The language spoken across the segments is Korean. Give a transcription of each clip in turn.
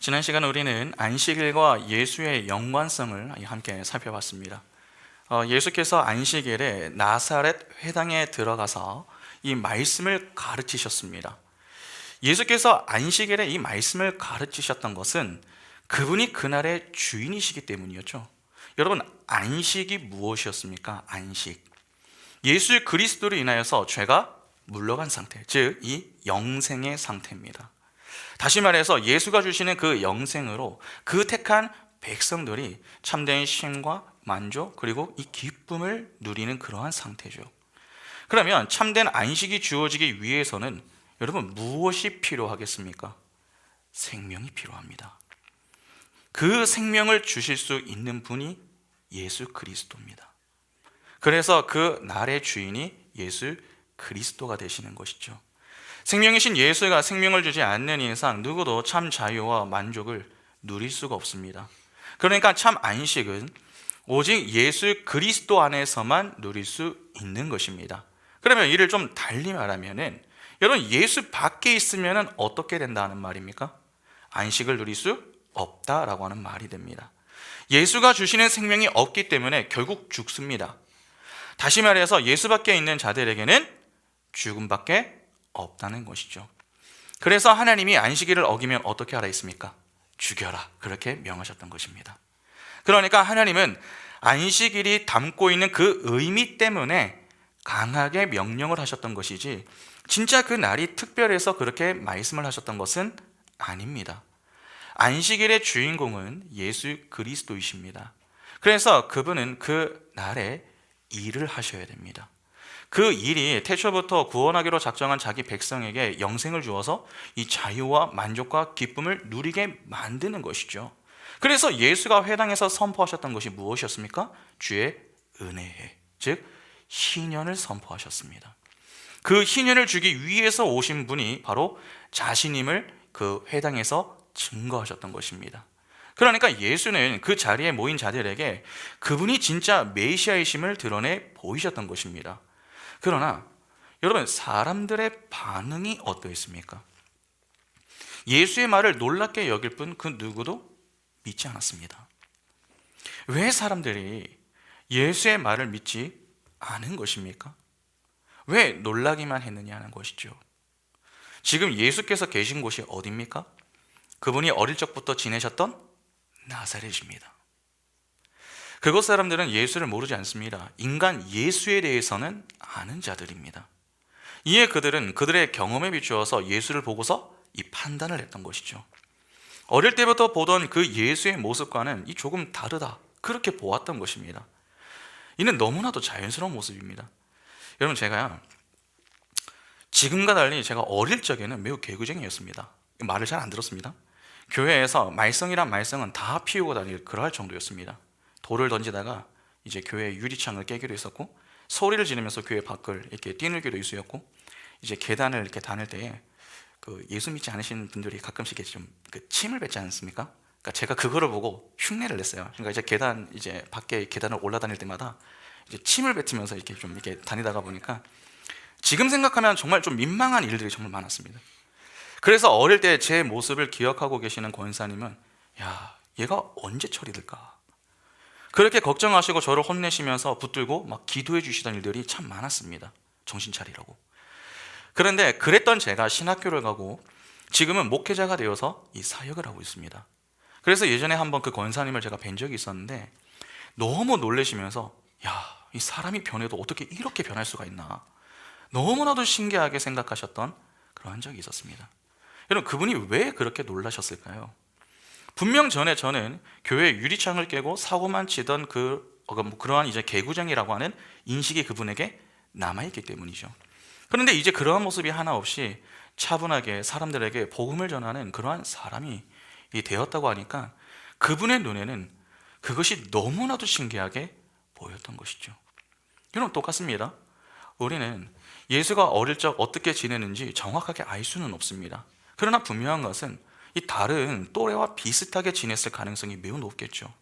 지난 시간 우리는 안식일과 예수의 연관성을 함께 살펴봤습니다. 예수께서 안식일에 나사렛 회당에 들어가서 이 말씀을 가르치셨습니다. 예수께서 안식일에 이 말씀을 가르치셨던 것은 그분이 그날의 주인이시기 때문이었죠. 여러분, 안식이 무엇이었습니까? 안식. 예수 그리스도로 인하여서 죄가 물러간 상태, 즉 이 영생의 상태입니다. 다시 말해서 예수가 주시는 그 영생으로 그 택한 백성들이 참된 쉼과 만족 그리고 이 기쁨을 누리는 그러한 상태죠. 그러면 참된 안식이 주어지기 위해서는 여러분 무엇이 필요하겠습니까? 생명이 필요합니다. 그 생명을 주실 수 있는 분이 예수 그리스도입니다. 그래서 그 날의 주인이 예수 그리스도가 되시는 것이죠. 생명이신 예수가 생명을 주지 않는 이상 누구도 참 자유와 만족을 누릴 수가 없습니다. 그러니까 참 안식은 오직 예수 그리스도 안에서만 누릴 수 있는 것입니다. 그러면 이를 좀 달리 말하면은 여러분 예수 밖에 있으면 어떻게 된다는 말입니까? 안식을 누릴 수 없다라고 하는 말이 됩니다. 예수가 주시는 생명이 없기 때문에 결국 죽습니다. 다시 말해서 예수 밖에 있는 자들에게는 죽음밖에 없다는 것이죠. 그래서 하나님이 안식일을 어기면 어떻게 하라 했습니까? 죽여라, 그렇게 명하셨던 것입니다. 그러니까 하나님은 안식일이 담고 있는 그 의미 때문에 강하게 명령을 하셨던 것이지 진짜 그 날이 특별해서 그렇게 말씀을 하셨던 것은 아닙니다. 안식일의 주인공은 예수 그리스도이십니다. 그래서 그분은 그 날에 일을 하셔야 됩니다. 그 일이 태초부터 구원하기로 작정한 자기 백성에게 영생을 주어서 이 자유와 만족과 기쁨을 누리게 만드는 것이죠. 그래서 예수가 회당에서 선포하셨던 것이 무엇이었습니까? 주의 은혜해, 즉 희년을 선포하셨습니다. 그 희년을 주기 위해서 오신 분이 바로 자신임을 그 회당에서 증거하셨던 것입니다. 그러니까 예수는 그 자리에 모인 자들에게 그분이 진짜 메시아이심을 드러내 보이셨던 것입니다. 그러나 여러분, 사람들의 반응이 어떠했습니까? 예수의 말을 놀랍게 여길 뿐 그 누구도 믿지 않았습니다. 왜 사람들이 예수의 말을 믿지 않은 것입니까? 왜 놀라기만 했느냐는 것이죠. 지금 예수께서 계신 곳이 어디입니까? 그분이 어릴 적부터 지내셨던 나사렛입니다. 그곳 사람들은 예수를 모르지 않습니다. 인간 예수에 대해서는 아는 자들입니다. 이에 그들은 그들의 경험에 비추어서 예수를 보고서 이 판단을 했던 것이죠. 어릴 때부터 보던 그 예수의 모습과는 이 조금 다르다, 그렇게 보았던 것입니다. 이는 너무나도 자연스러운 모습입니다. 여러분, 제가요 지금과 달리 제가 어릴 적에는 매우 개구쟁이였습니다. 말을 잘 안 들었습니다. 교회에서 말썽이란 말썽은 다 피우고 다닐 그러할 정도였습니다. 돌을 던지다가 이제 교회 유리창을 깨기도 했었고, 소리를 지르면서 교회 밖을 이렇게 뛰놀기도 있었고, 이제 계단을 이렇게 다닐 때에 그 예수 믿지 않으시는 분들이 가끔씩 좀 그 침을 뱉지 않습니까? 그러니까 제가 그거를 보고 흉내를 냈어요. 그러니까 이제 이제 밖에 계단을 올라다닐 때마다 이제 침을 뱉으면서 이렇게 좀 이렇게 다니다가 보니까 지금 생각하면 정말 좀 민망한 일들이 정말 많았습니다. 그래서 어릴 때 제 모습을 기억하고 계시는 권사님은 야, 얘가 언제 처리될까? 그렇게 걱정하시고 저를 혼내시면서 붙들고 막 기도해 주시던 일들이 참 많았습니다. 정신 차리라고. 그런데 그랬던 제가 신학교를 가고 지금은 목회자가 되어서 이 사역을 하고 있습니다. 그래서 예전에 한번 그 권사님을 제가 뵌 적이 있었는데 너무 놀라시면서 야, 이 사람이 변해도 어떻게 이렇게 변할 수가 있나, 너무나도 신기하게 생각하셨던 그러한 적이 있었습니다. 여러분, 그분이 왜 그렇게 놀라셨을까요? 분명 전에 저는 교회 유리창을 깨고 사고만 치던 그러한 이제 개구쟁이라고 하는 인식이 그분에게 남아있기 때문이죠. 그런데 이제 그러한 모습이 하나 없이 차분하게 사람들에게 복음을 전하는 그러한 사람이 되었다고 하니까 그분의 눈에는 그것이 너무나도 신기하게 보였던 것이죠. 여러분, 똑같습니다. 우리는 예수가 어릴 적 어떻게 지내는지 정확하게 알 수는 없습니다. 그러나 분명한 것은 이 다른 또래와 비슷하게 지냈을 가능성이 매우 높겠죠.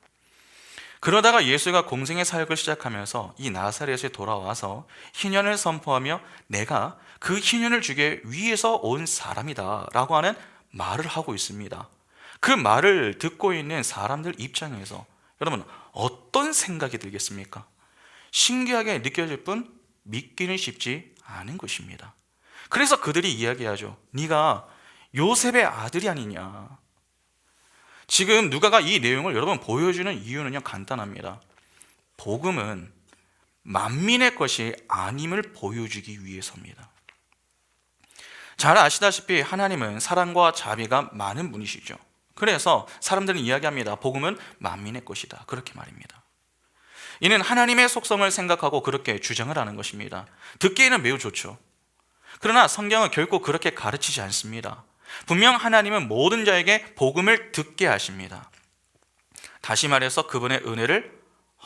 그러다가 예수가 공생의 사역을 시작하면서 이 나사렛에 돌아와서 희년을 선포하며 내가 그 희년을 주기 위해서 온 사람이다 라고 하는 말을 하고 있습니다. 그 말을 듣고 있는 사람들 입장에서 여러분 어떤 생각이 들겠습니까? 신기하게 느껴질 뿐 믿기는 쉽지 않은 것입니다. 그래서 그들이 이야기하죠. 네가 요셉의 아들이 아니냐. 지금 누가가 이 내용을 여러분 보여주는 이유는요, 간단합니다. 복음은 만민의 것이 아님을 보여주기 위해서입니다. 잘 아시다시피 하나님은 사랑과 자비가 많은 분이시죠. 그래서 사람들은 이야기합니다. 복음은 만민의 것이다. 그렇게 말입니다. 이는 하나님의 속성을 생각하고 그렇게 주장을 하는 것입니다. 듣기에는 매우 좋죠. 그러나 성경은 결코 그렇게 가르치지 않습니다. 분명 하나님은 모든 자에게 복음을 듣게 하십니다. 다시 말해서 그분의 은혜를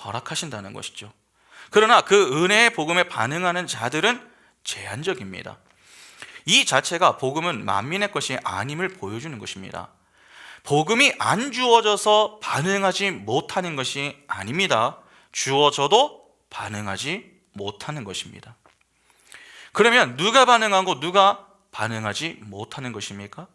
허락하신다는 것이죠. 그러나 그 은혜의 복음에 반응하는 자들은 제한적입니다. 이 자체가 복음은 만민의 것이 아님을 보여주는 것입니다. 복음이 안 주어져서 반응하지 못하는 것이 아닙니다. 주어져도 반응하지 못하는 것입니다. 그러면 누가 반응하고 누가 반응하지 못하는 것입니까?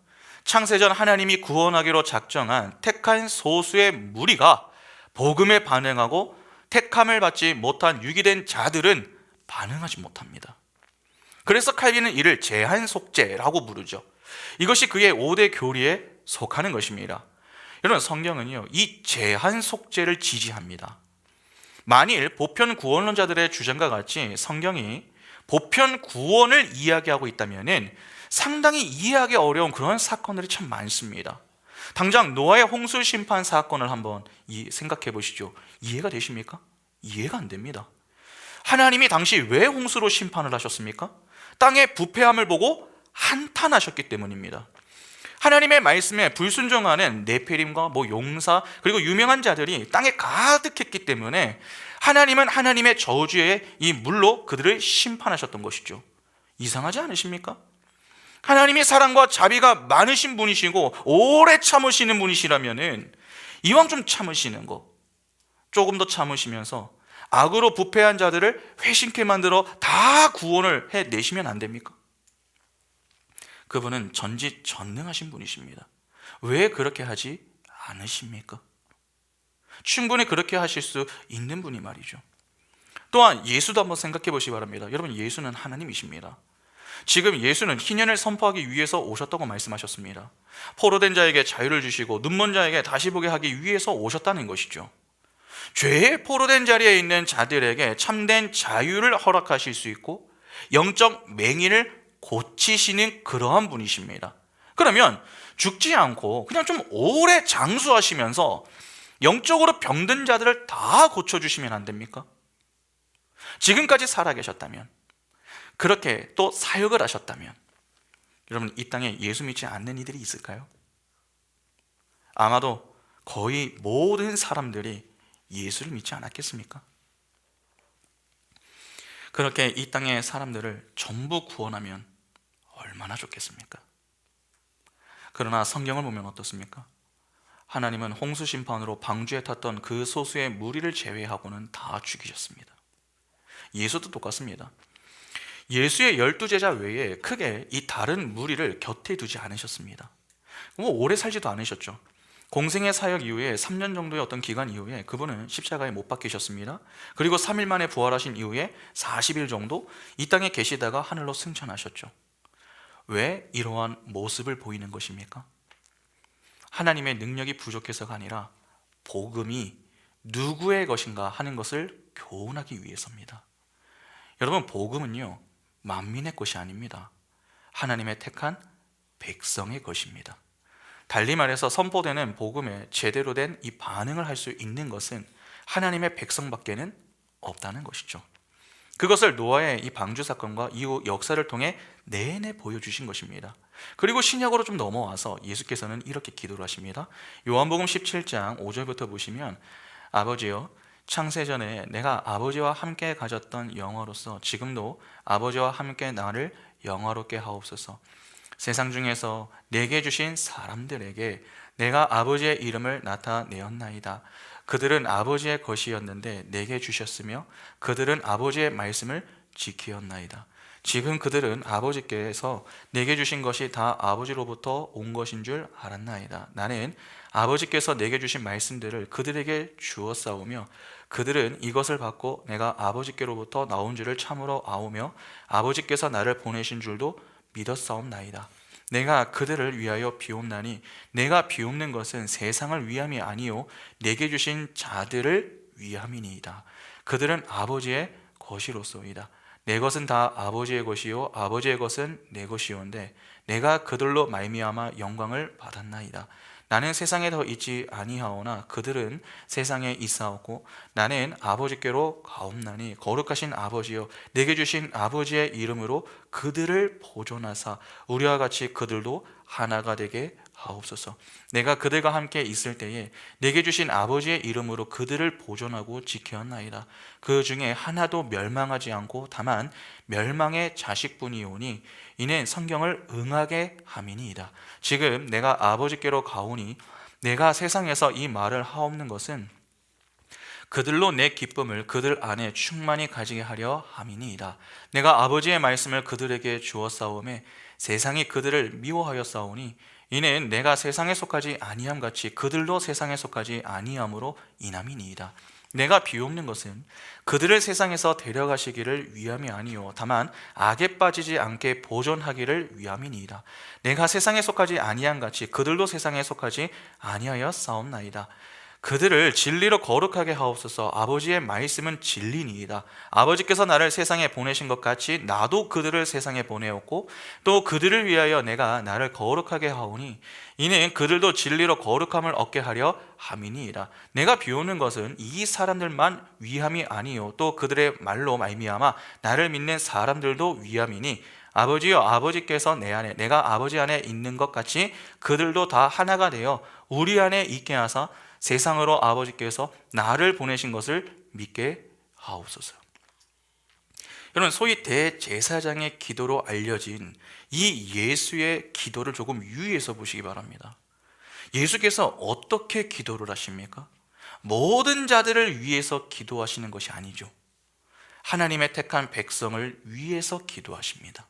창세전 하나님이 구원하기로 작정한 택한 소수의 무리가 복음에 반응하고 택함을 받지 못한 유기된 자들은 반응하지 못합니다. 그래서 칼빈은 이를 제한속죄라고 부르죠. 이것이 그의 5대 교리에 속하는 것입니다. 여러분, 성경은요, 이 제한속죄를 지지합니다. 만일 보편 구원론자들의 주장과 같이 성경이 보편 구원을 이야기하고 있다면 상당히 이해하기 어려운 그런 사건들이 참 많습니다. 당장 노아의 홍수 심판 사건을 한번 생각해 보시죠. 이해가 되십니까? 이해가 안 됩니다. 하나님이 당시 왜 홍수로 심판을 하셨습니까? 땅의 부패함을 보고 한탄하셨기 때문입니다. 하나님의 말씀에 불순종하는 네피림과 용사 그리고 유명한 자들이 땅에 가득했기 때문에 하나님은 하나님의 저주의 이 물로 그들을 심판하셨던 것이죠. 이상하지 않으십니까? 하나님이 사랑과 자비가 많으신 분이시고 오래 참으시는 분이시라면 이왕 좀 참으시는 거 조금 더 참으시면서 악으로 부패한 자들을 회심케 만들어 다 구원을 해내시면 안 됩니까? 그분은 전지전능하신 분이십니다. 왜 그렇게 하지 않으십니까? 충분히 그렇게 하실 수 있는 분이 말이죠. 또한 예수도 한번 생각해 보시기 바랍니다. 여러분, 예수는 하나님이십니다. 지금 예수는 희년을 선포하기 위해서 오셨다고 말씀하셨습니다. 포로된 자에게 자유를 주시고 눈먼 자에게 다시 보게 하기 위해서 오셨다는 것이죠. 죄의 포로된 자리에 있는 자들에게 참된 자유를 허락하실 수 있고 영적 맹인을 고치시는 그러한 분이십니다. 그러면 죽지 않고 그냥 좀 오래 장수하시면서 영적으로 병든 자들을 다 고쳐주시면 안 됩니까? 지금까지 살아계셨다면, 그렇게 또 사역을 하셨다면 여러분, 이 땅에 예수 믿지 않는 이들이 있을까요? 아마도 거의 모든 사람들이 예수를 믿지 않았겠습니까? 그렇게 이 땅의 사람들을 전부 구원하면 얼마나 좋겠습니까? 그러나 성경을 보면 어떻습니까? 하나님은 홍수 심판으로 방주에 탔던 그 소수의 무리를 제외하고는 다 죽이셨습니다. 예수도 똑같습니다. 예수의 12제자 외에 크게 이 다른 무리를 곁에 두지 않으셨습니다. 오래 살지도 않으셨죠. 공생의 사역 이후에 3년 정도의 어떤 기간 이후에 그분은 십자가에 못 박히셨습니다. 그리고 3일 만에 부활하신 이후에 40일 정도 이 땅에 계시다가 하늘로 승천하셨죠. 왜 이러한 모습을 보이는 것입니까? 하나님의 능력이 부족해서가 아니라 복음이 누구의 것인가 하는 것을 교훈하기 위해서입니다. 여러분, 복음은요, 만민의 것이 아닙니다. 하나님의 택한 백성의 것입니다. 달리 말해서 선포되는 복음에 제대로 된 이 반응을 할 수 있는 것은 하나님의 백성밖에는 없다는 것이죠. 그것을 노아의 이 방주 사건과 이후 역사를 통해 내내 보여주신 것입니다. 그리고 신약으로 좀 넘어와서 예수께서는 이렇게 기도를 하십니다. 요한복음 17장 5절부터 보시면, 아버지여, 창세전에 내가 아버지와 함께 가졌던 영화로서 지금도 아버지와 함께 나를 영화롭게 하옵소서. 세상 중에서 내게 주신 사람들에게 내가 아버지의 이름을 나타내었나이다. 그들은 아버지의 것이었는데 내게 주셨으며 그들은 아버지의 말씀을 지키었나이다. 지금 그들은 아버지께서 내게 주신 것이 다 아버지로부터 온 것인 줄 알았나이다. 나는 아버지께서 내게 주신 말씀들을 그들에게 주었사오며 그들은 이것을 받고 내가 아버지께로부터 나온 줄을 참으로 아오며 아버지께서 나를 보내신 줄도 믿었사옵나이다. 내가 그들을 위하여 비옵나니 내가 비옵는 것은 세상을 위함이 아니요 내게 주신 자들을 위함이니이다. 그들은 아버지의 것이로소이다. 내 것은 다 아버지의 것이요 아버지의 것은 내 것이온데 내가 그들로 말미암아 영광을 받았나이다. 나는 세상에 더 있지 아니하오나 그들은 세상에 있사오고 나는 아버지께로 가옵나니 거룩하신 아버지여 내게 주신 아버지의 이름으로 그들을 보존하사 우리와 같이 그들도 하나가 되게 하옵소서. 내가 그들과 함께 있을 때에 내게 주신 아버지의 이름으로 그들을 보존하고 지켰나이다. 그 중에 하나도 멸망하지 않고 다만 멸망의 자식뿐이오니 이는 성경을 응하게 함이니이다. 지금 내가 아버지께로 가오니 내가 세상에서 이 말을 하옵는 것은 그들로 내 기쁨을 그들 안에 충만히 가지게 하려 함이니이다. 내가 아버지의 말씀을 그들에게 주었사오매 세상이 그들을 미워하였사오니 이는 내가 세상에 속하지 아니함 같이 그들도 세상에 속하지 아니함으로 인함이니이다. 내가 비옵는 것은 그들을 세상에서 데려가시기를 위함이 아니요 다만 악에 빠지지 않게 보존하기를 위함이니이다. 내가 세상에 속하지 아니함 같이 그들도 세상에 속하지 아니하였사옵나이다. 그들을 진리로 거룩하게 하옵소서. 아버지의 말씀은 진리니이다. 아버지께서 나를 세상에 보내신 것 같이 나도 그들을 세상에 보내었고 또 그들을 위하여 내가 나를 거룩하게 하오니 이는 그들도 진리로 거룩함을 얻게 하려 함이니이다. 내가 비우는 것은 이 사람들만 위함이 아니요 또 그들의 말로 말미암아 나를 믿는 사람들도 위함이니 아버지여 아버지께서 내 안에 내가 아버지 안에 있는 것 같이 그들도 다 하나가 되어 우리 안에 있게 하사 세상으로 아버지께서 나를 보내신 것을 믿게 하옵소서. 여러분, 소위 대제사장의 기도로 알려진 이 예수의 기도를 조금 유의해서 보시기 바랍니다. 예수께서 어떻게 기도를 하십니까? 모든 자들을 위해서 기도하시는 것이 아니죠. 하나님의 택한 백성을 위해서 기도하십니다.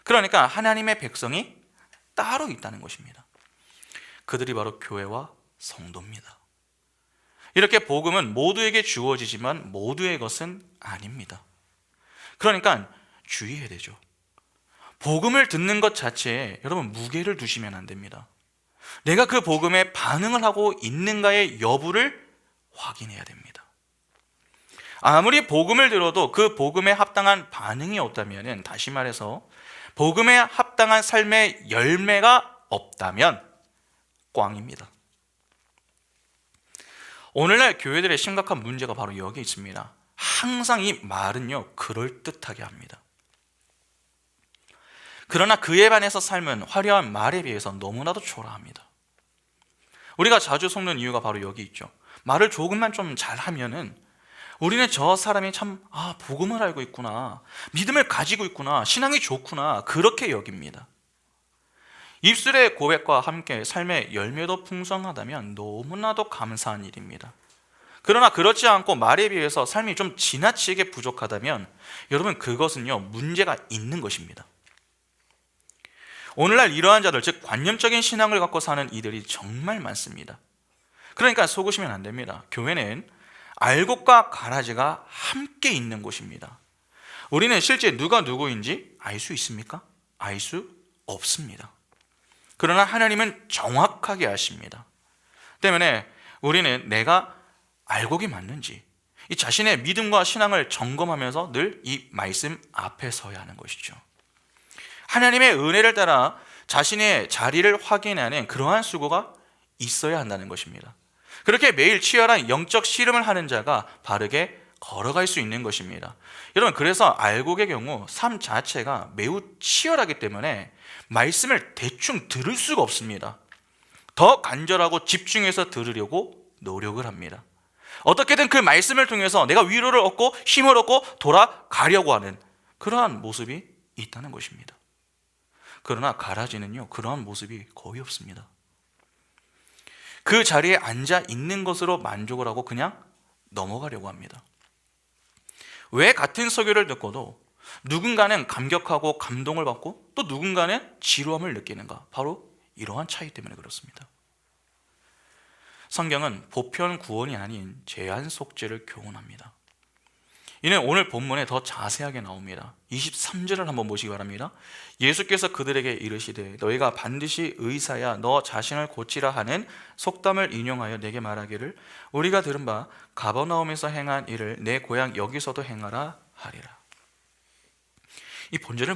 그러니까 하나님의 백성이 따로 있다는 것입니다. 그들이 바로 교회와 성도입니다. 이렇게 복음은 모두에게 주어지지만 모두의 것은 아닙니다. 그러니까 주의해야 되죠. 복음을 듣는 것 자체에 여러분 무게를 두시면 안 됩니다. 내가 그 복음에 반응을 하고 있는가의 여부를 확인해야 됩니다. 아무리 복음을 들어도 그 복음에 합당한 반응이 없다면, 다시 말해서 복음에 합당한 삶의 열매가 없다면 꽝입니다. 오늘날 교회들의 심각한 문제가 바로 여기 있습니다. 항상 이 말은요 그럴듯하게 합니다. 그러나 그에 반해서 삶은 화려한 말에 비해서 너무나도 초라합니다. 우리가 자주 속는 이유가 바로 여기 있죠. 말을 조금만 좀 잘하면은 우리는 저 사람이 참 복음을 알고 있구나, 믿음을 가지고 있구나, 신앙이 좋구나 그렇게 여깁니다. 입술의 고백과 함께 삶의 열매도 풍성하다면 너무나도 감사한 일입니다. 그러나 그렇지 않고 말에 비해서 삶이 좀 지나치게 부족하다면 여러분 그것은요 문제가 있는 것입니다. 오늘날 이러한 자들, 즉 관념적인 신앙을 갖고 사는 이들이 정말 많습니다. 그러니까 속으시면 안 됩니다. 교회는 알곡과 가라지가 함께 있는 곳입니다. 우리는 실제 누가 누구인지 알 수 있습니까? 알 수 없습니다. 그러나 하나님은 정확하게 아십니다. 때문에 우리는 내가 알곡이 맞는지 이 자신의 믿음과 신앙을 점검하면서 늘 이 말씀 앞에 서야 하는 것이죠. 하나님의 은혜를 따라 자신의 자리를 확인하는 그러한 수고가 있어야 한다는 것입니다. 그렇게 매일 치열한 영적 씨름을 하는 자가 바르게 걸어갈 수 있는 것입니다. 여러분, 그래서 알곡의 경우 삶 자체가 매우 치열하기 때문에 말씀을 대충 들을 수가 없습니다. 더 간절하고 집중해서 들으려고 노력을 합니다. 어떻게든 그 말씀을 통해서 내가 위로를 얻고 힘을 얻고 돌아가려고 하는 그러한 모습이 있다는 것입니다. 그러나 가라지는요 그러한 모습이 거의 없습니다. 그 자리에 앉아 있는 것으로 만족을 하고 그냥 넘어가려고 합니다. 왜 같은 설교를 듣고도 누군가는 감격하고 감동을 받고 또 누군가는 지루함을 느끼는가? 바로 이러한 차이 때문에 그렇습니다. 성경은 보편 구원이 아닌 제한 속죄를 교훈합니다. 이는 오늘 본문에 더 자세하게 나옵니다. 23절을 한번 보시기 바랍니다. 예수께서 그들에게 이르시되 너희가 반드시 의사야 너 자신을 고치라 하는 속담을 인용하여 내게 말하기를 우리가 들은 바 가버나움에서 행한 일을 내 고향 여기서도 행하라 하리라. 이 본절을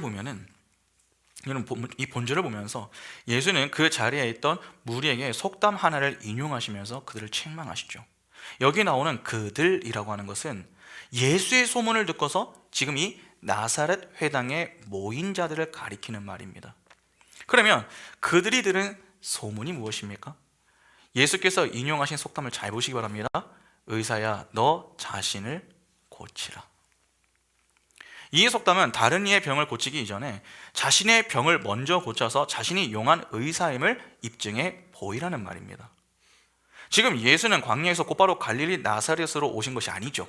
보면서 예수는 그 자리에 있던 무리에게 속담 하나를 인용하시면서 그들을 책망하시죠. 여기 나오는 그들이라고 하는 것은 예수의 소문을 듣고서 지금 이 나사렛 회당에 모인 자들을 가리키는 말입니다. 그러면 그들이 들은 소문이 무엇입니까? 예수께서 인용하신 속담을 잘 보시기 바랍니다. 의사야 너 자신을 고치라. 이 속담은 다른 이의 병을 고치기 이전에 자신의 병을 먼저 고쳐서 자신이 용한 의사임을 입증해 보이라는 말입니다. 지금 예수는 광야에서 곧바로 갈릴리 나사렛으로 오신 것이 아니죠.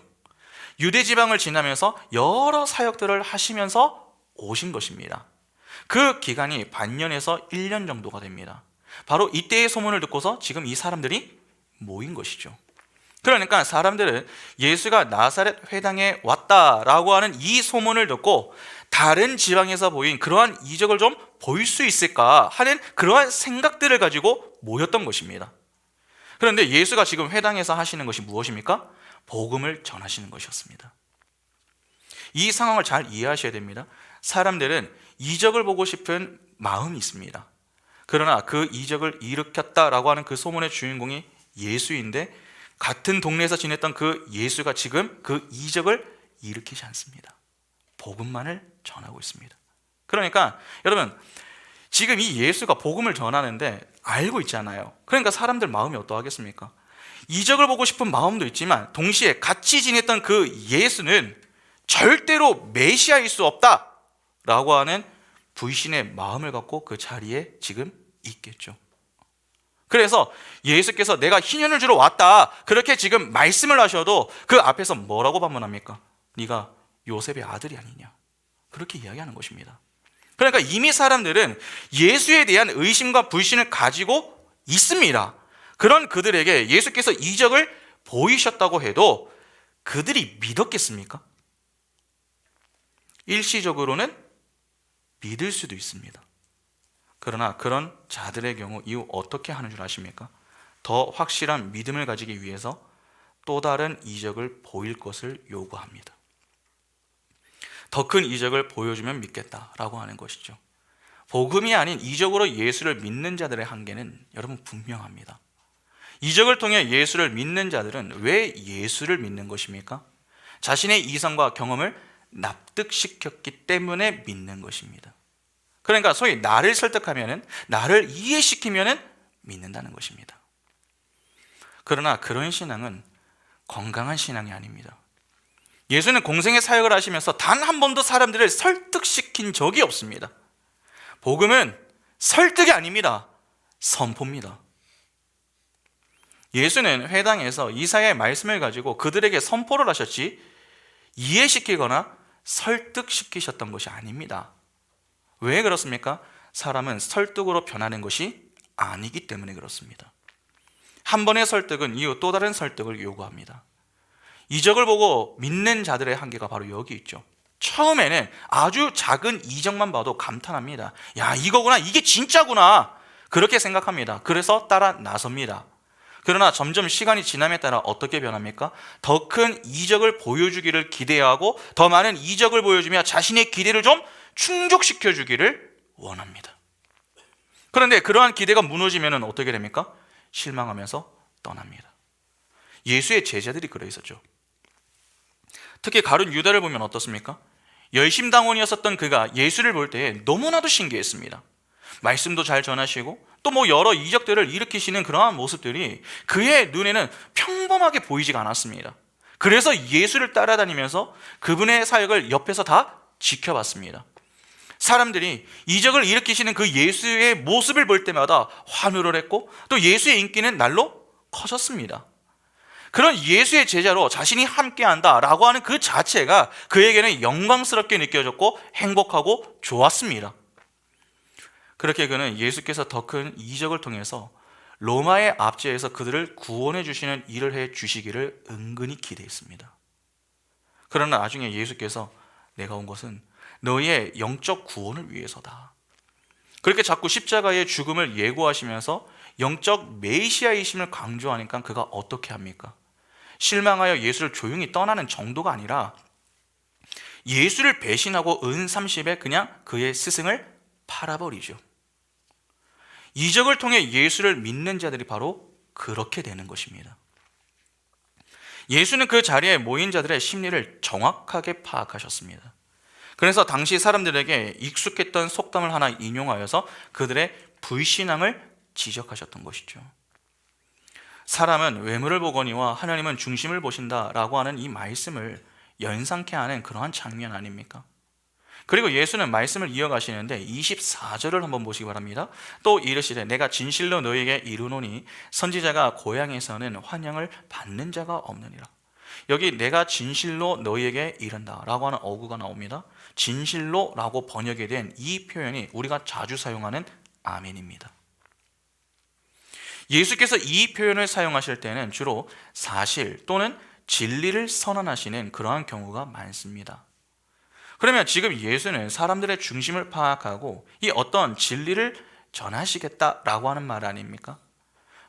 유대 지방을 지나면서 여러 사역들을 하시면서 오신 것입니다. 그 기간이 반년에서 1년 정도가 됩니다. 바로 이때의 소문을 듣고서 지금 이 사람들이 모인 것이죠. 그러니까 사람들은 예수가 나사렛 회당에 왔다라고 하는 이 소문을 듣고 다른 지방에서 보인 그러한 이적을 좀 보일 수 있을까 하는 그러한 생각들을 가지고 모였던 것입니다. 그런데 예수가 지금 회당에서 하시는 것이 무엇입니까? 복음을 전하시는 것이었습니다. 이 상황을 잘 이해하셔야 됩니다. 사람들은 이적을 보고 싶은 마음이 있습니다. 그러나 그 이적을 일으켰다라고 하는 그 소문의 주인공이 예수인데 같은 동네에서 지냈던 그 예수가 지금 그 이적을 일으키지 않습니다. 복음만을 전하고 있습니다. 그러니까 여러분 지금 이 예수가 복음을 전하는데 알고 있잖아요. 그러니까 사람들 마음이 어떠하겠습니까? 이적을 보고 싶은 마음도 있지만 동시에 같이 지냈던 그 예수는 절대로 메시아일 수 없다라고 하는 불신의 마음을 갖고 그 자리에 지금 있겠죠. 그래서 예수께서 내가 희년을 주러 왔다 그렇게 지금 말씀을 하셔도 그 앞에서 뭐라고 반문합니까? 네가 요셉의 아들이 아니냐 그렇게 이야기하는 것입니다. 그러니까 이미 사람들은 예수에 대한 의심과 불신을 가지고 있습니다. 그런 그들에게 예수께서 이적을 보이셨다고 해도 그들이 믿었겠습니까? 일시적으로는 믿을 수도 있습니다. 그러나 그런 자들의 경우 이후 어떻게 하는 줄 아십니까? 더 확실한 믿음을 가지기 위해서 또 다른 이적을 보일 것을 요구합니다. 더 큰 이적을 보여주면 믿겠다라고 하는 것이죠. 복음이 아닌 이적으로 예수를 믿는 자들의 한계는 여러분 분명합니다. 이적을 통해 예수를 믿는 자들은 왜 예수를 믿는 것입니까? 자신의 이성과 경험을 납득시켰기 때문에 믿는 것입니다. 그러니까 소위 나를 설득하면은, 나를 이해시키면은 믿는다는 것입니다. 그러나 그런 신앙은 건강한 신앙이 아닙니다. 예수는 공생의 사역을 하시면서 단 한 번도 사람들을 설득시킨 적이 없습니다. 복음은 설득이 아닙니다. 선포입니다. 예수는 회당에서 이사야의 말씀을 가지고 그들에게 선포를 하셨지 이해시키거나 설득시키셨던 것이 아닙니다. 왜 그렇습니까? 사람은 설득으로 변하는 것이 아니기 때문에 그렇습니다. 한 번의 설득은 이후 또 다른 설득을 요구합니다. 이적을 보고 믿는 자들의 한계가 바로 여기 있죠. 처음에는 아주 작은 이적만 봐도 감탄합니다. 야, 이거구나, 이게 진짜구나, 그렇게 생각합니다. 그래서 따라 나섭니다. 그러나 점점 시간이 지남에 따라 어떻게 변합니까? 더 큰 이적을 보여주기를 기대하고 더 많은 이적을 보여주며 자신의 기대를 좀 충족시켜 주기를 원합니다. 그런데 그러한 기대가 무너지면 어떻게 됩니까? 실망하면서 떠납니다. 예수의 제자들이 그러 있었죠. 특히 가룟 유다를 보면 어떻습니까? 열심당원이었었던 그가 예수를 볼 때에 너무나도 신기했습니다. 말씀도 잘 전하시고 또 여러 이적들을 일으키시는 그러한 모습들이 그의 눈에는 평범하게 보이지가 않았습니다. 그래서 예수를 따라다니면서 그분의 사역을 옆에서 다 지켜봤습니다. 사람들이 이적을 일으키시는 그 예수의 모습을 볼 때마다 환호를 했고 또 예수의 인기는 날로 커졌습니다. 그런 예수의 제자로 자신이 함께한다라고 하는 그 자체가 그에게는 영광스럽게 느껴졌고 행복하고 좋았습니다. 그렇게 그는 예수께서 더 큰 이적을 통해서 로마의 압제에서 그들을 구원해 주시는 일을 해 주시기를 은근히 기대했습니다. 그러나 나중에 예수께서 내가 온 것은 너희의 영적 구원을 위해서다. 그렇게 자꾸 십자가의 죽음을 예고하시면서 영적 메시아이심을 강조하니까 그가 어떻게 합니까? 실망하여 예수를 조용히 떠나는 정도가 아니라 예수를 배신하고 은 30에 그냥 그의 스승을 팔아버리죠. 이적을 통해 예수를 믿는 자들이 바로 그렇게 되는 것입니다. 예수는 그 자리에 모인 자들의 심리를 정확하게 파악하셨습니다. 그래서 당시 사람들에게 익숙했던 속담을 하나 인용하여서 그들의 불신앙을 지적하셨던 것이죠. 사람은 외모를 보거니와 하나님은 중심을 보신다라고 하는 이 말씀을 연상케 하는 그러한 장면 아닙니까? 그리고 예수는 말씀을 이어가시는데 24절을 한번 보시기 바랍니다. 또 이르시되 내가 진실로 너희에게 이르노니 선지자가 고향에서는 환영을 받는 자가 없느니라. 여기 내가 진실로 너희에게 이른다라고 하는 어구가 나옵니다. 진실로라고 번역이 된 이 표현이 우리가 자주 사용하는 아멘입니다. 예수께서 이 표현을 사용하실 때는 주로 사실 또는 진리를 선언하시는 그러한 경우가 많습니다. 그러면 지금 예수는 사람들의 중심을 파악하고 이 어떤 진리를 전하시겠다라고 하는 말 아닙니까?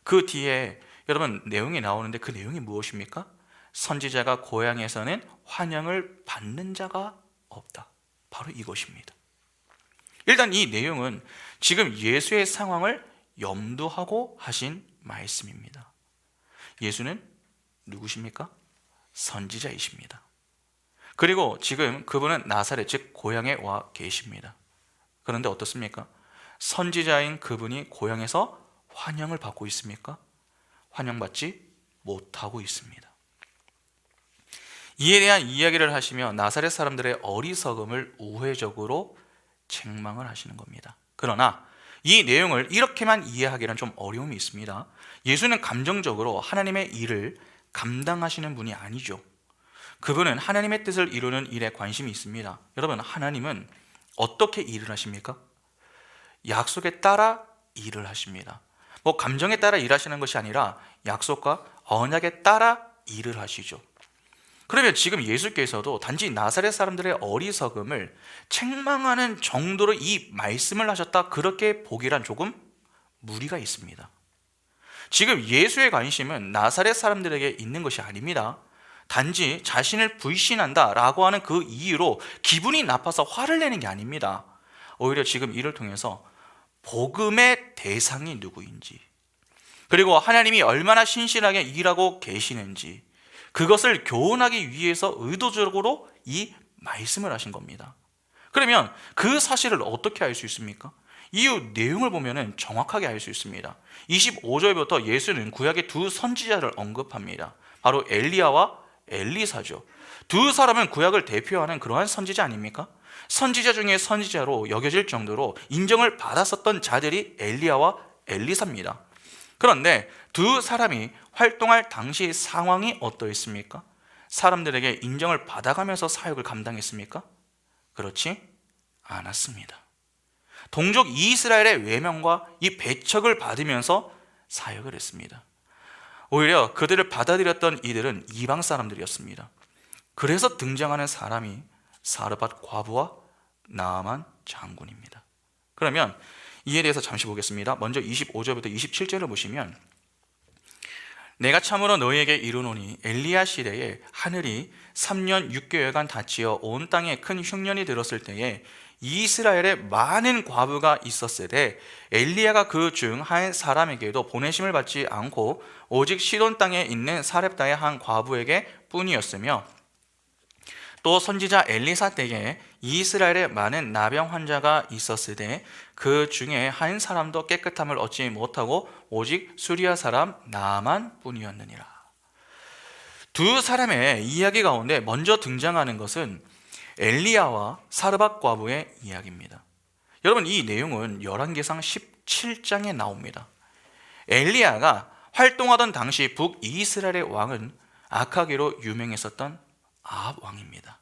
그 뒤에 여러분 내용이 나오는데 그 내용이 무엇입니까? 선지자가 고향에서는 환영을 받는 자가 없다. 바로 이것입니다. 일단 이 내용은 지금 예수의 상황을 염두하고 하신 말씀입니다. 예수는 누구십니까? 선지자이십니다. 그리고 지금 그분은 나사렛 즉 고향에 와 계십니다. 그런데 어떻습니까? 선지자인 그분이 고향에서 환영을 받고 있습니까? 환영받지 못하고 있습니다. 이에 대한 이야기를 하시며 나사렛 사람들의 어리석음을 우회적으로 책망을 하시는 겁니다. 그러나 이 내용을 이렇게만 이해하기는 좀 어려움이 있습니다. 예수는 감정적으로 하나님의 일을 감당하시는 분이 아니죠. 그분은 하나님의 뜻을 이루는 일에 관심이 있습니다. 여러분, 하나님은 어떻게 일을 하십니까? 약속에 따라 일을 하십니다. 감정에 따라 일하시는 것이 아니라 약속과 언약에 따라 일을 하시죠. 그러면 지금 예수께서도 단지 나사렛 사람들의 어리석음을 책망하는 정도로 이 말씀을 하셨다, 그렇게 보기란 조금 무리가 있습니다. 지금 예수의 관심은 나사렛 사람들에게 있는 것이 아닙니다. 단지 자신을 불신한다라고 하는 그 이유로 기분이 나빠서 화를 내는 게 아닙니다. 오히려 지금 이를 통해서 복음의 대상이 누구인지, 그리고 하나님이 얼마나 신실하게 일하고 계시는지, 그것을 교훈하기 위해서 의도적으로 이 말씀을 하신 겁니다. 그러면 그 사실을 어떻게 알 수 있습니까? 이후 내용을 보면 정확하게 알 수 있습니다. 25절부터 예수는 구약의 두 선지자를 언급합니다. 바로 엘리야와 엘리사죠. 두 사람은 구약을 대표하는 그러한 선지자 아닙니까? 선지자 중에 선지자로 여겨질 정도로 인정을 받았었던 자들이 엘리야와 엘리사입니다. 그런데 두 사람이 활동할 당시 상황이 어떠했습니까? 사람들에게 인정을 받아가면서 사역을 감당했습니까? 그렇지 않았습니다. 동족 이스라엘의 외면과 이 배척을 받으면서 사역을 했습니다. 오히려 그들을 받아들였던 이들은 이방 사람들이었습니다. 그래서 등장하는 사람이 사르밧 과부와 나아만 장군입니다. 그러면 이에 대해서 잠시 보겠습니다. 먼저 25절부터 27절을 보시면, 내가 참으로 너희에게 이르노니 엘리야 시대에 하늘이 3년 6개월간 닫히어 온 땅에 큰 흉년이 들었을 때에 이스라엘에 많은 과부가 있었으되 엘리야가 그 중 한 사람에게도 보내심을 받지 않고 오직 시돈 땅에 있는 사렙다의 한 과부에게 뿐이었으며, 또 선지자 엘리사 때에 이스라엘에 많은 나병 환자가 있었으되 그 중에 한 사람도 깨끗함을 얻지 못하고 오직 수리아 사람 나만 뿐이었느니라. 두 사람의 이야기 가운데 먼저 등장하는 것은 엘리야와 사르밧 과부의 이야기입니다. 여러분, 이 내용은 열왕기상 17장에 나옵니다. 엘리야가 활동하던 당시 북이스라엘의 왕은 악하기로 유명했었던 아합 왕입니다.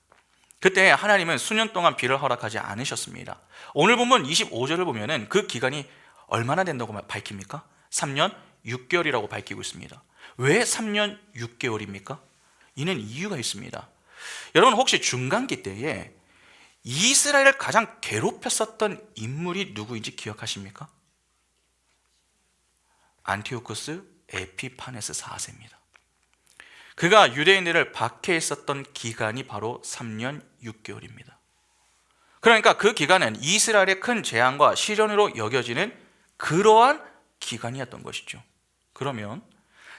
그때 하나님은 수년 동안 비를 허락하지 않으셨습니다. 오늘 본문 25절을 보면은 그 기간이 얼마나 된다고 밝힙니까? 3년 6개월이라고 밝히고 있습니다. 왜 3년 6개월입니까? 이는 이유가 있습니다. 여러분 혹시 중간기 때에 이스라엘을 가장 괴롭혔었던 인물이 누구인지 기억하십니까? 안티오쿠스 에피파네스 4세입니다. 그가 유대인들을 박해했었던 기간이 바로 3년 6개월입니다. 그러니까 그 기간은 이스라엘의 큰 재앙과 시련으로 여겨지는 그러한 기간이었던 것이죠. 그러면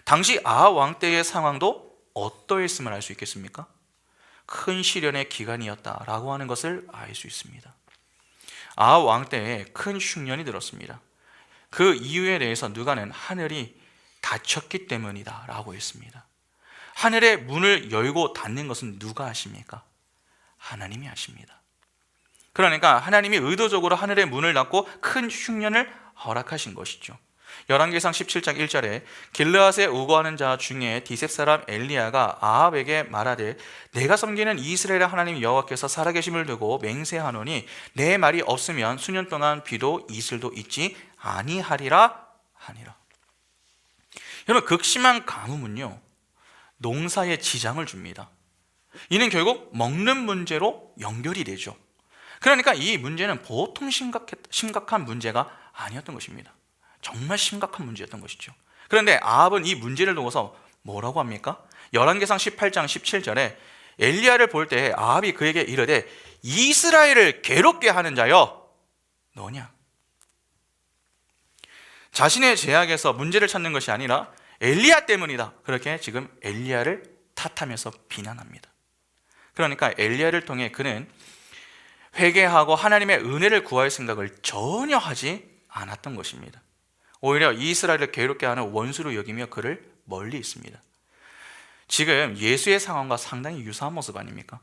당시 아합 왕 때의 상황도 어떠했음을 알 수 있겠습니까? 큰 시련의 기간이었다라고 하는 것을 알 수 있습니다. 아합 왕 때에 큰 흉년이 들었습니다. 그 이유에 대해서 누가는 하늘이 닫혔기 때문이다 라고 했습니다. 하늘의 문을 열고 닫는 것은 누가 하십니까? 하나님이 하십니다. 그러니까 하나님이 의도적으로 하늘의 문을 닫고 큰 흉년을 허락하신 것이죠. 열왕기상 17장 1절에 길르앗에 우거하는 자 중에 디셉 사람 엘리야가 아합에게 말하되 내가 섬기는 이스라엘의 하나님 여호와께서 살아계심을 두고 맹세하노니 내 말이 없으면 수년 동안 비도 이슬도 있지 아니하리라 하니라. 여러분 극심한 가뭄은요 농사에 지장을 줍니다. 이는 결국 먹는 문제로 연결이 되죠. 그러니까 이 문제는 보통 심각한 문제가 아니었던 것입니다. 정말 심각한 문제였던 것이죠. 그런데 아합은 이 문제를 두고서 뭐라고 합니까? 열왕기상 18장 17절에 엘리야를 볼 때 아합이 그에게 이르되 이스라엘을 괴롭게 하는 자여 너냐? 자신의 죄악에서 문제를 찾는 것이 아니라 엘리야 때문이다. 그렇게 지금 엘리야를 탓하면서 비난합니다. 그러니까 엘리야를 통해 그는 회개하고 하나님의 은혜를 구할 생각을 전혀 하지 않았던 것입니다. 오히려 이스라엘을 괴롭게 하는 원수로 여기며 그를 멀리 있습니다. 지금 예수의 상황과 상당히 유사한 모습 아닙니까?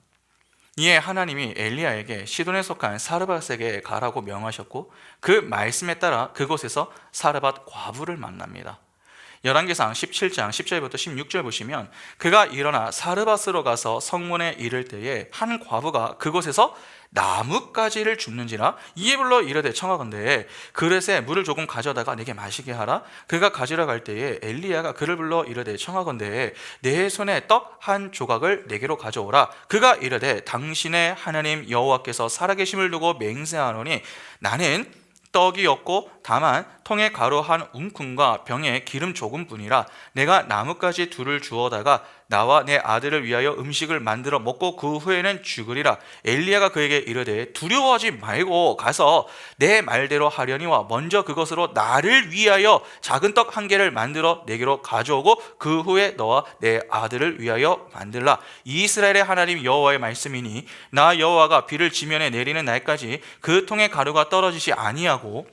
이에 하나님이 엘리야에게 시돈에 속한 사르밧에게 가라고 명하셨고 그 말씀에 따라 그곳에서 사르밧 과부를 만납니다. 열왕기상 17장 10절부터 16절 보시면 그가 일어나 사르밧으로 가서 성문에 이를 때에 한 과부가 그곳에서 나뭇가지를 줍는지라 이에 불러 이르되 청하건대 그릇에 물을 조금 가져다가 내게 마시게 하라. 그가 가지러 갈 때에 엘리야가 그를 불러 이르되 청하건대 내 손에 떡 한 조각을 내게로 가져오라. 그가 이르되 당신의 하나님 여호와께서 살아계심을 두고 맹세하노니 나는 떡이 없고 다만 통에 가루 한 움큼과 병에 기름 조금뿐이라. 내가 나뭇가지 둘을 주어다가 나와 내 아들을 위하여 음식을 만들어 먹고 그 후에는 죽으리라. 엘리야가 그에게 이르되 두려워하지 말고 가서 내 말대로 하려니와 먼저 그것으로 나를 위하여 작은 떡 한 개를 만들어 내게로 가져오고 그 후에 너와 내 아들을 위하여 만들라. 이스라엘의 하나님 여호와의 말씀이니 나 여호와가 비를 지면에 내리는 날까지 그 통에 가루가 떨어지지 아니하고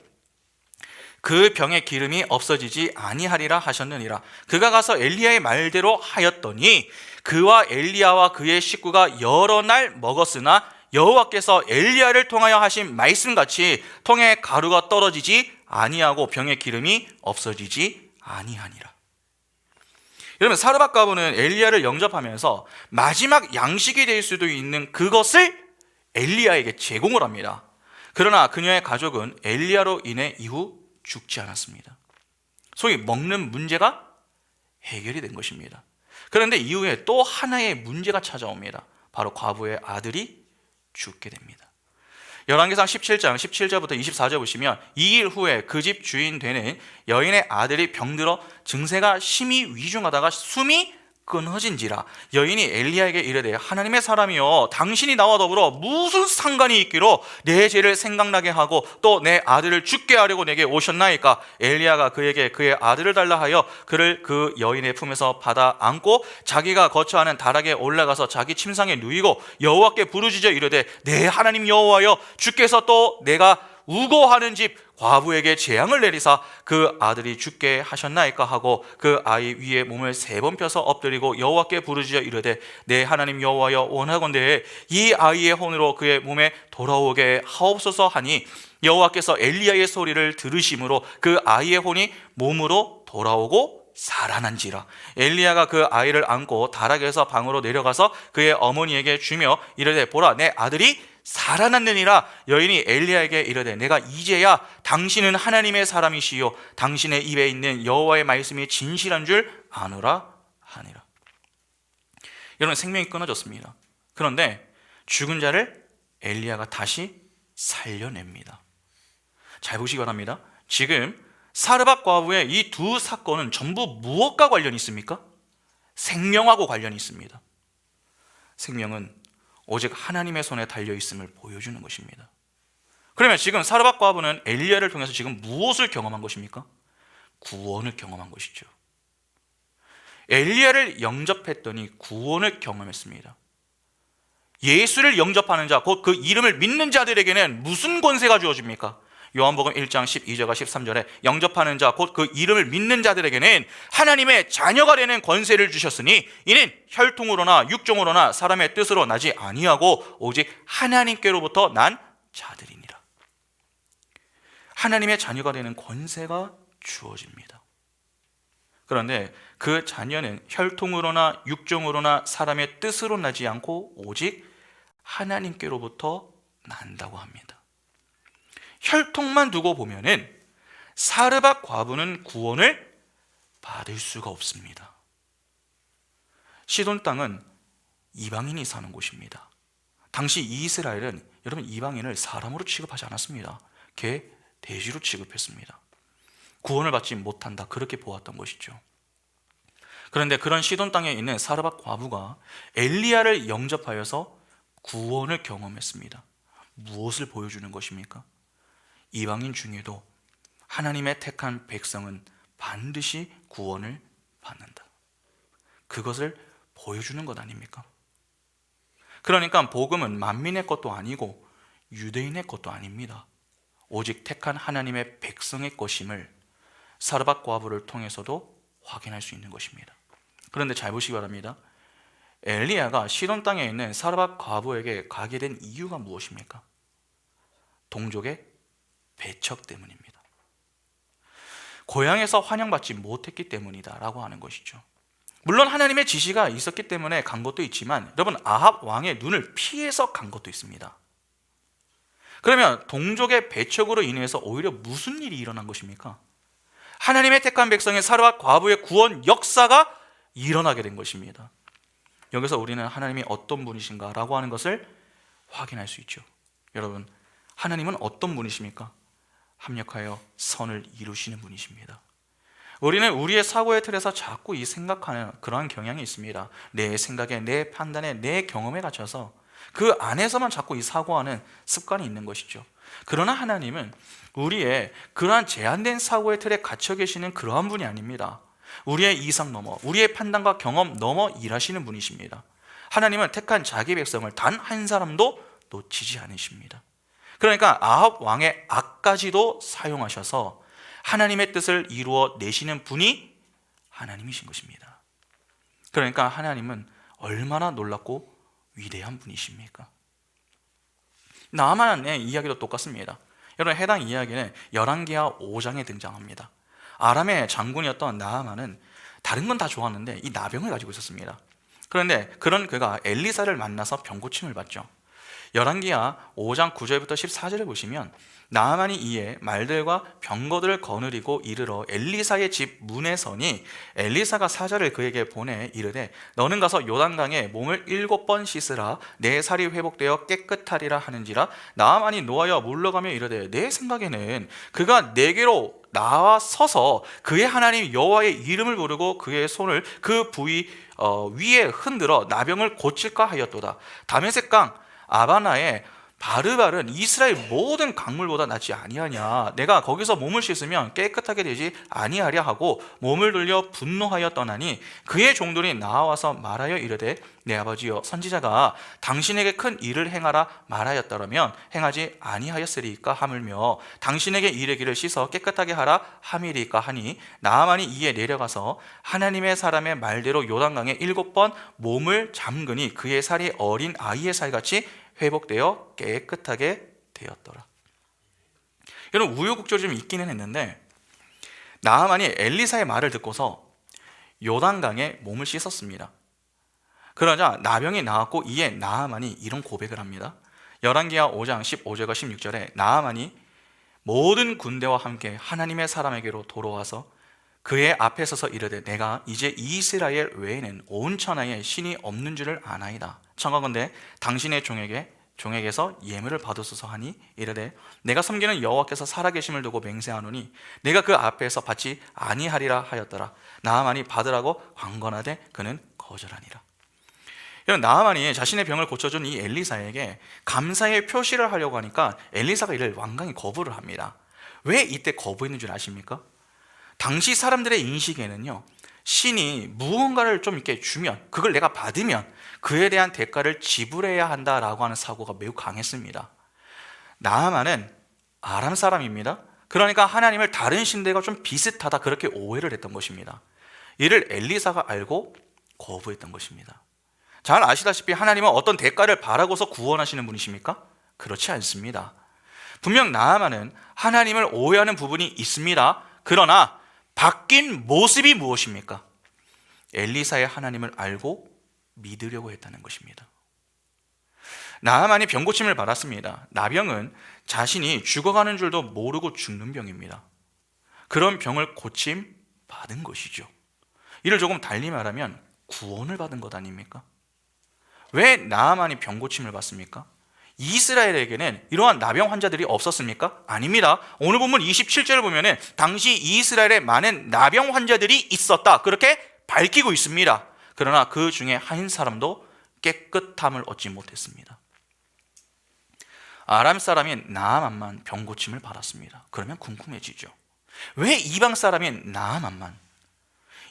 그 병의 기름이 없어지지 아니하리라 하셨느니라. 그가 가서 엘리야의 말대로 하였더니 그와 엘리야와 그의 식구가 여러 날 먹었으나 여호와께서 엘리야를 통하여 하신 말씀같이 통에 가루가 떨어지지 아니하고 병의 기름이 없어지지 아니하니라. 여러분 사르밧 과부는 엘리야를 영접하면서 마지막 양식이 될 수도 있는 그것을 엘리야에게 제공을 합니다. 그러나 그녀의 가족은 엘리야로 인해 이후 죽지 않았습니다. 소위 먹는 문제가 해결이 된 것입니다. 그런데 이후에 또 하나의 문제가 찾아옵니다. 바로 과부의 아들이 죽게 됩니다. 열왕기상 17장 17절부터 24절 보시면 2일 후에 그 집 주인 되는 여인의 아들이 병들어 증세가 심히 위중하다가 숨이 끊어진지라. 여인이 엘리야에게 이르되 하나님의 사람이여 당신이 나와 더불어 무슨 상관이 있기로 내 죄를 생각나게 하고 또 내 아들을 죽게 하려고 내게 오셨나이까. 엘리야가 그에게 그의 아들을 달라 하여 그를 그 여인의 품에서 받아 안고 자기가 거처하는 다락에 올라가서 자기 침상에 누이고 여호와께 부르짖어 이르되 내 하나님 여호와여 주께서 또 내가 우고하는 집 과부에게 재앙을 내리사 그 아들이 죽게 하셨나이까 하고 그 아이 위에 몸을 3번 펴서 엎드리고 여호와께 부르짖어 이르되 내 하나님 여호와여 원하건대 이 아이의 혼으로 그의 몸에 돌아오게 하옵소서 하니 여호와께서 엘리야의 소리를 들으심으로 그 아이의 혼이 몸으로 돌아오고 살아난지라. 엘리야가 그 아이를 안고 다락에서 방으로 내려가서 그의 어머니에게 주며 이르되 보라 내 아들이 살아났느니라. 여인이 엘리야에게 이르되 내가 이제야 당신은 하나님의 사람이시요 당신의 입에 있는 여호와의 말씀이 진실한 줄 아노라 하니라. 여러분, 생명이 끊어졌습니다. 그런데 죽은 자를 엘리야가 다시 살려냅니다. 잘 보시기 바랍니다. 지금 사르밧 과부의 이 두 사건은 전부 무엇과 관련이 있습니까? 생명하고 관련이 있습니다. 생명은 오직 하나님의 손에 달려있음을 보여주는 것입니다. 그러면 지금 사르밧 과부는 엘리야를 통해서 지금 무엇을 경험한 것입니까? 구원을 경험한 것이죠. 엘리야를 영접했더니 구원을 경험했습니다. 예수를 영접하는 자, 곧 그 이름을 믿는 자들에게는 무슨 권세가 주어집니까? 요한복음 1장 12절과 13절에 영접하는 자, 곧 그 이름을 믿는 자들에게는 하나님의 자녀가 되는 권세를 주셨으니 이는 혈통으로나 육종으로나 사람의 뜻으로 나지 아니하고 오직 하나님께로부터 난 자들이니라. 하나님의 자녀가 되는 권세가 주어집니다. 그런데 그 자녀는 혈통으로나 육종으로나 사람의 뜻으로 나지 않고 오직 하나님께로부터 난다고 합니다. 혈통만 두고 보면은 사르밧 과부는 구원을 받을 수가 없습니다. 시돈 땅은 이방인이 사는 곳입니다. 당시 이스라엘은 여러분 이방인을 사람으로 취급하지 않았습니다. 개, 돼지로 취급했습니다. 구원을 받지 못한다, 그렇게 보았던 것이죠. 그런데 그런 시돈 땅에 있는 사르밧 과부가 엘리야를 영접하여서 구원을 경험했습니다. 무엇을 보여주는 것입니까? 이방인 중에도 하나님의 택한 백성은 반드시 구원을 받는다. 그것을 보여주는 것 아닙니까? 그러니까 복음은 만민의 것도 아니고 유대인의 것도 아닙니다. 오직 택한 하나님의 백성의 것임을 사르밧 과부를 통해서도 확인할 수 있는 것입니다. 그런데 잘 보시기 바랍니다. 엘리야가 시돈 땅에 있는 사르밧 과부에게 가게 된 이유가 무엇입니까? 동족의 배척 때문입니다. 고향에서 환영받지 못했기 때문이다 라고 하는 것이죠. 물론 하나님의 지시가 있었기 때문에 간 것도 있지만 여러분, 아합 왕의 눈을 피해서 간 것도 있습니다. 그러면 동족의 배척으로 인해서 오히려 무슨 일이 일어난 것입니까? 하나님의 택한 백성의 사르밧 과부의 구원 역사가 일어나게 된 것입니다. 여기서 우리는 하나님이 어떤 분이신가 라고 하는 것을 확인할 수 있죠. 여러분, 하나님은 어떤 분이십니까? 합력하여 선을 이루시는 분이십니다. 우리는 우리의 사고의 틀에서 자꾸 이 생각하는 그러한 경향이 있습니다. 내 생각에, 내 판단에, 내 경험에 갇혀서 그 안에서만 자꾸 이 사고하는 습관이 있는 것이죠. 그러나 하나님은 우리의 그러한 제한된 사고의 틀에 갇혀 계시는 그러한 분이 아닙니다. 우리의 이상 넘어, 우리의 판단과 경험 넘어 일하시는 분이십니다. 하나님은 택한 자기 백성을 단 한 사람도 놓치지 않으십니다. 그러니까 아합 왕의 악까지도 사용하셔서 하나님의 뜻을 이루어 내시는 분이 하나님이신 것입니다. 그러니까 하나님은 얼마나 놀랍고 위대한 분이십니까? 나아만의 이야기도 똑같습니다. 여러분, 해당 이야기는 열왕기하 5장에 등장합니다. 아람의 장군이었던 나아만은 다른 건 다 좋았는데 이 나병을 가지고 있었습니다. 그런데 그런 그가 엘리사를 만나서 병고침을 받죠. 열왕기하 5장 9절부터 14절을 보시면 나아만이 이에 말들과 병거들을 거느리고 이르러 엘리사의 집 문에 서니 엘리사가 사자를 그에게 보내 이르되 너는 가서 요단강에 몸을 7번 씻으라 내 살이 회복되어 깨끗하리라 하는지라. 나아만이 노하여 물러가며 이르되 내 생각에는 그가 내게로 나와 서서 그의 하나님 여호와의 이름을 부르고 그의 손을 그 부위 위에 흔들어 나병을 고칠까 하였도다. 다메섹 강 아바나의 바르발은 이스라엘 모든 강물보다 낫지 아니하냐. 내가 거기서 몸을 씻으면 깨끗하게 되지 아니하랴 하고 몸을 돌려 분노하여 떠나니 그의 종들이 나와서 말하여 이르되 내 아버지여 선지자가 당신에게 큰 일을 행하라 말하였더라면 행하지 아니하였으리까 하물며 당신에게 이르기를 씻어 깨끗하게 하라 함이리까 하니 나아만이 이에 내려가서 하나님의 사람의 말대로 요단강에 7번 몸을 잠그니 그의 살이 어린 아이의 살같이 회복되어 깨끗하게 되었더라. 여러분, 우여곡절이 좀 있기는 했는데 나아만이 엘리사의 말을 듣고서 요단강에 몸을 씻었습니다. 그러자 나병이 나왔고 이에 나아만이 이런 고백을 합니다. 열왕기하 5장 15절과 16절에 나아만이 모든 군대와 함께 하나님의 사람에게로 돌아와서 그의 앞에 서서 이르되 내가 이제 이스라엘 외에는 온 천하에 신이 없는 줄을 아나이다. 청하건대 당신의 종에게서 예물을 받으소서 하니 이르되 내가 섬기는 여호와께서 살아계심을 두고 맹세하노니 내가 그 앞에서 받지 아니하리라 하였더라. 나아만이 받으라고 황건하되 그는 거절하니라. 나아만이 자신의 병을 고쳐준 이 엘리사에게 감사의 표시를 하려고 하니까 엘리사가 이를 완강히 거부를 합니다. 왜 이때 거부했는 줄 아십니까? 당시 사람들의 인식에는요, 신이 무언가를 좀 이렇게 주면, 그걸 내가 받으면 그에 대한 대가를 지불해야 한다라고 하는 사고가 매우 강했습니다. 나아만은 아람 사람입니다. 그러니까 하나님을 다른 신들과 좀 비슷하다, 그렇게 오해를 했던 것입니다. 이를 엘리사가 알고 거부했던 것입니다. 잘 아시다시피 하나님은 어떤 대가를 바라고서 구원하시는 분이십니까? 그렇지 않습니다. 분명 나아만은 하나님을 오해하는 부분이 있습니다. 그러나 바뀐 모습이 무엇입니까? 엘리사의 하나님을 알고 믿으려고 했다는 것입니다. 나아만이 병고침을 받았습니다. 나병은 자신이 죽어가는 줄도 모르고 죽는 병입니다. 그런 병을 고침 받은 것이죠. 이를 조금 달리 말하면 구원을 받은 것 아닙니까? 왜 나아만이 병고침을 받습니까? 이스라엘에게는 이러한 나병 환자들이 없었습니까? 아닙니다. 오늘 본문 27절을 보면 당시 이스라엘에 많은 나병 환자들이 있었다, 그렇게 밝히고 있습니다. 그러나 그 중에 한 사람도 깨끗함을 얻지 못했습니다. 아람 사람인 나아만만 병고침을 받았습니다. 그러면 궁금해지죠. 왜 이방 사람인 나아만만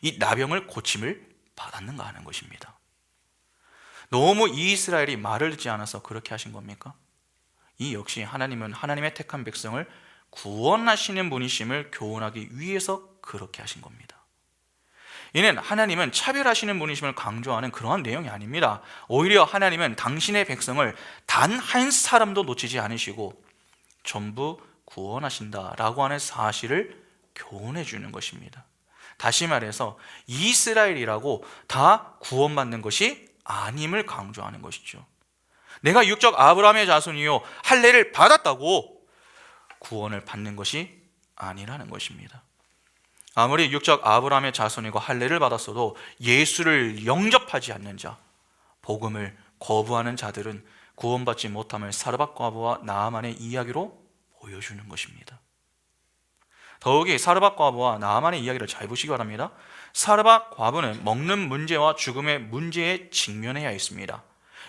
이 나병을 고침을 받았는가 하는 것입니다. 너무 이스라엘이 말을 듣지 않아서 그렇게 하신 겁니까? 이 역시 하나님은 하나님의 택한 백성을 구원하시는 분이심을 교훈하기 위해서 그렇게 하신 겁니다. 이는 하나님은 차별하시는 분이심을 강조하는 그러한 내용이 아닙니다. 오히려 하나님은 당신의 백성을 단 한 사람도 놓치지 않으시고 전부 구원하신다라고 하는 사실을 교훈해 주는 것입니다. 다시 말해서 이스라엘이라고 다 구원받는 것이 아님을 강조하는 것이죠. 내가 육적 아브라함의 자손이요 할례를 받았다고 구원을 받는 것이 아니라는 것입니다. 아무리 육적 아브라함의 자손이고 할례를 받았어도 예수를 영접하지 않는 자, 복음을 거부하는 자들은 구원받지 못함을 사르밧 과부와 나아만의 이야기로 보여주는 것입니다. 더욱이 사르밧 과부와 나아만의 이야기를 잘 보시기 바랍니다. 사르밧 과부는 먹는 문제와 죽음의 문제에 직면해야 했습니다.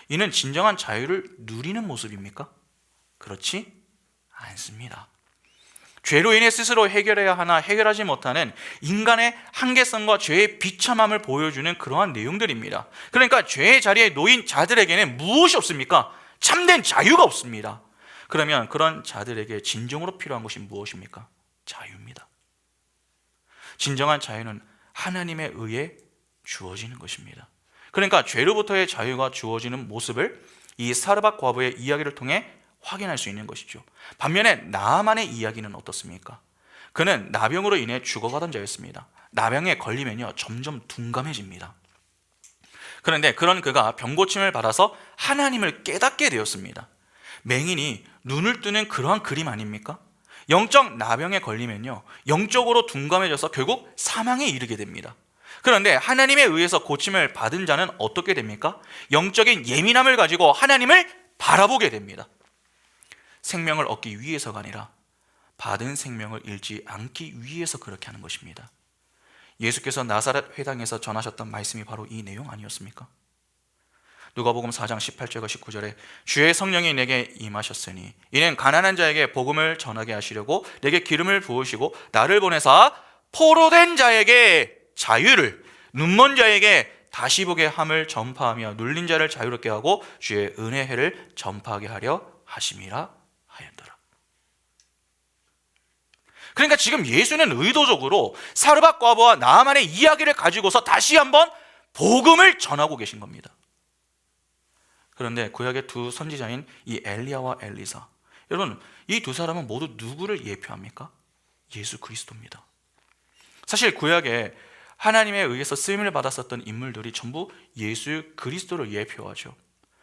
이는 진정한 자유를 누리는 모습입니까? 그렇지 않습니다. 죄로 인해 스스로 해결해야 하나 해결하지 못하는 인간의 한계성과 죄의 비참함을 보여주는 그러한 내용들입니다. 그러니까 죄의 자리에 놓인 자들에게는 무엇이 없습니까? 참된 자유가 없습니다. 그러면 그런 자들에게 진정으로 필요한 것이 무엇입니까? 자유입니다. 진정한 자유는 하나님에 의해 주어지는 것입니다. 그러니까 죄로부터의 자유가 주어지는 모습을 이 사르밧 과부의 이야기를 통해 확인할 수 있는 것이죠. 반면에 나아만의 이야기는 어떻습니까? 그는 나병으로 인해 죽어가던 자였습니다. 나병에 걸리면요 점점 둔감해집니다. 그런데 그런 그가 병고침을 받아서 하나님을 깨닫게 되었습니다. 맹인이 눈을 뜨는 그러한 그림 아닙니까? 영적 나병에 걸리면요 영적으로 둔감해져서 결국 사망에 이르게 됩니다. 그런데 하나님에 의해서 고침을 받은 자는 어떻게 됩니까? 영적인 예민함을 가지고 하나님을 바라보게 됩니다. 생명을 얻기 위해서가 아니라 받은 생명을 잃지 않기 위해서 그렇게 하는 것입니다. 예수께서 나사렛 회당에서 전하셨던 말씀이 바로 이 내용 아니었습니까? 누가복음 4장 18절과 19절에 주의 성령이 내게 임하셨으니 이는 가난한 자에게 복음을 전하게 하시려고 내게 기름을 부으시고 나를 보내사 포로된 자에게 자유를, 눈먼 자에게 다시 보게 함을 전파하며 눌린 자를 자유롭게 하고 주의 은혜의 해를 전파하게 하려 하심이라 하였더라. 그러니까 지금 예수는 의도적으로 사르밧 과부와 나아만의 이야기를 가지고서 다시 한번 복음을 전하고 계신 겁니다. 그런데 구약의 두 선지자인 이 엘리야와 엘리사, 여러분 이 두 사람은 모두 누구를 예표합니까? 예수 그리스도입니다. 사실 구약에 하나님에 의해서 쓰임을 받았었던 인물들이 전부 예수 그리스도를 예표하죠.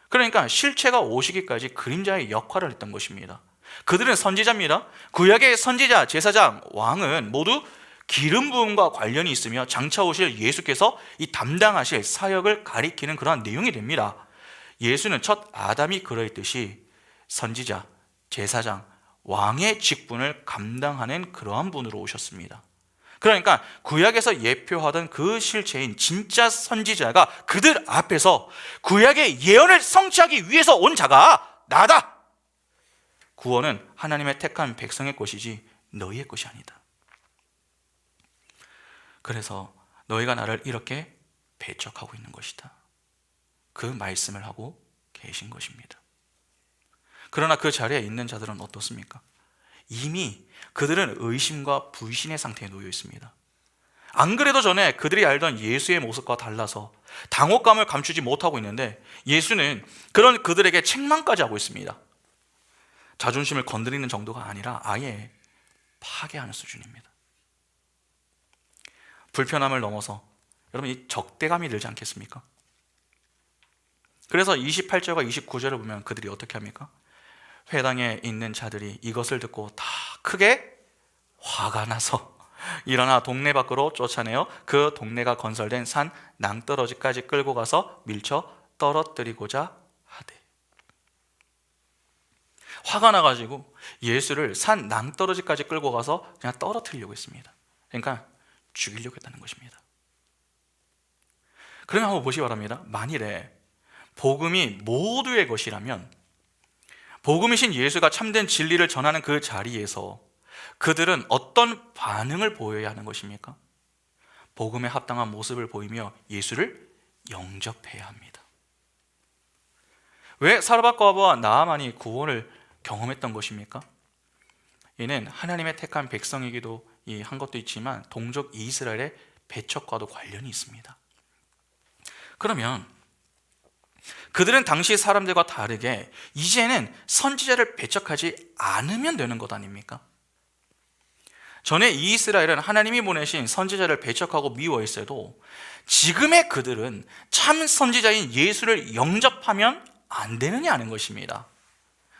그러니까 실체가 오시기까지 그림자의 역할을 했던 것입니다. 그들은 선지자입니다. 구약의 선지자, 제사장, 왕은 모두 기름 부음과 관련이 있으며 장차 오실 예수께서 이 담당하실 사역을 가리키는 그러한 내용이 됩니다. 예수는 첫 아담이 그러했듯이 선지자, 제사장, 왕의 직분을 감당하는 그러한 분으로 오셨습니다. 그러니까 구약에서 예표하던 그 실체인 진짜 선지자가 그들 앞에서 구약의 예언을 성취하기 위해서 온 자가 나다. 구원은 하나님의 택한 백성의 것이지 너희의 것이 아니다. 그래서 너희가 나를 이렇게 배척하고 있는 것이다. 그 말씀을 하고 계신 것입니다. 그러나 그 자리에 있는 자들은 어떻습니까? 이미 그들은 의심과 불신의 상태에 놓여 있습니다. 안 그래도 전에 그들이 알던 예수의 모습과 달라서 당혹감을 감추지 못하고 있는데 예수는 그런 그들에게 책망까지 하고 있습니다. 자존심을 건드리는 정도가 아니라 아예 파괴하는 수준입니다. 불편함을 넘어서 여러분 이 적대감이 들지 않겠습니까? 그래서 28절과 29절을 보면 그들이 어떻게 합니까? 회당에 있는 자들이 이것을 듣고 다 크게 화가 나서 일어나 동네 밖으로 쫓아내어 그 동네가 건설된 산 낭떠러지까지 끌고 가서 밀쳐 떨어뜨리고자 하되. 화가 나가지고 예수를 산 낭떠러지까지 끌고 가서 그냥 떨어뜨리려고 했습니다. 그러니까 죽이려고 했다는 것입니다. 그러면 한번 보시기 바랍니다. 만일에 복음이 모두의 것이라면 복음이신 예수가 참된 진리를 전하는 그 자리에서 그들은 어떤 반응을 보여야 하는 것입니까? 복음에 합당한 모습을 보이며 예수를 영접해야 합니다. 왜 사르밧과부와 나아만이 구원을 경험했던 것입니까? 이는 하나님의 택한 백성이기도 한 것도 있지만 동족 이스라엘의 배척과도 관련이 있습니다. 그러면 그들은 당시 사람들과 다르게 이제는 선지자를 배척하지 않으면 되는 것 아닙니까? 전에 이스라엘은 하나님이 보내신 선지자를 배척하고 미워했어도 지금의 그들은 참 선지자인 예수를 영접하면 안 되느냐 하는 것입니다.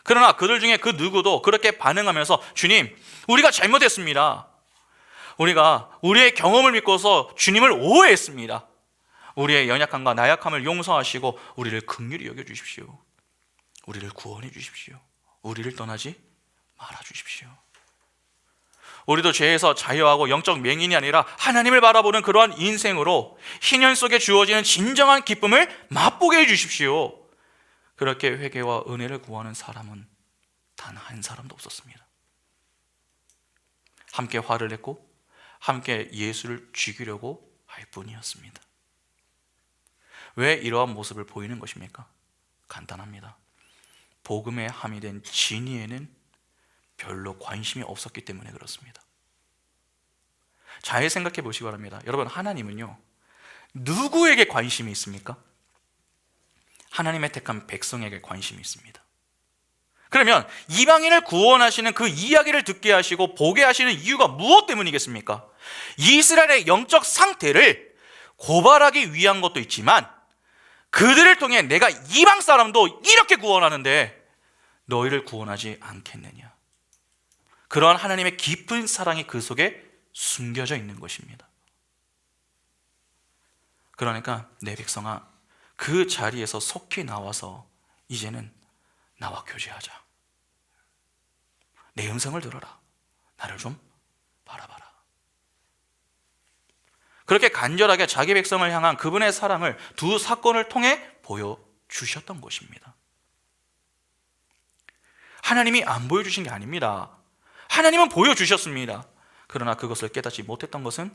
그러나 그들 중에 그 누구도 그렇게 반응하면서 주님, 우리가 잘못했습니다. 우리가 우리의 경험을 믿고서 주님을 오해했습니다. 우리의 연약함과 나약함을 용서하시고 우리를 긍휼히 여겨주십시오. 우리를 구원해 주십시오. 우리를 떠나지 말아 주십시오. 우리도 죄에서 자유하고 영적 맹인이 아니라 하나님을 바라보는 그러한 인생으로 희년 속에 주어지는 진정한 기쁨을 맛보게 해 주십시오. 그렇게 회개와 은혜를 구하는 사람은 단 한 사람도 없었습니다. 함께 화를 냈고 함께 예수를 죽이려고 할 뿐이었습니다. 왜 이러한 모습을 보이는 것입니까? 간단합니다. 복음에 함유된 진리에는 별로 관심이 없었기 때문에 그렇습니다. 잘 생각해 보시기 바랍니다. 여러분, 하나님은요, 누구에게 관심이 있습니까? 하나님의 택한 백성에게 관심이 있습니다. 그러면 이방인을 구원하시는 그 이야기를 듣게 하시고 보게 하시는 이유가 무엇 때문이겠습니까? 이스라엘의 영적 상태를 고발하기 위한 것도 있지만 그들을 통해 내가 이방 사람도 이렇게 구원하는데 너희를 구원하지 않겠느냐. 그러한 하나님의 깊은 사랑이 그 속에 숨겨져 있는 것입니다. 그러니까 내 백성아, 그 자리에서 속히 나와서 이제는 나와 교제하자. 내 음성을 들어라. 나를 좀 바라봐라. 그렇게 간절하게 자기 백성을 향한 그분의 사랑을 두 사건을 통해 보여주셨던 것입니다. 하나님이 안 보여주신 게 아닙니다. 하나님은 보여주셨습니다. 그러나 그것을 깨닫지 못했던 것은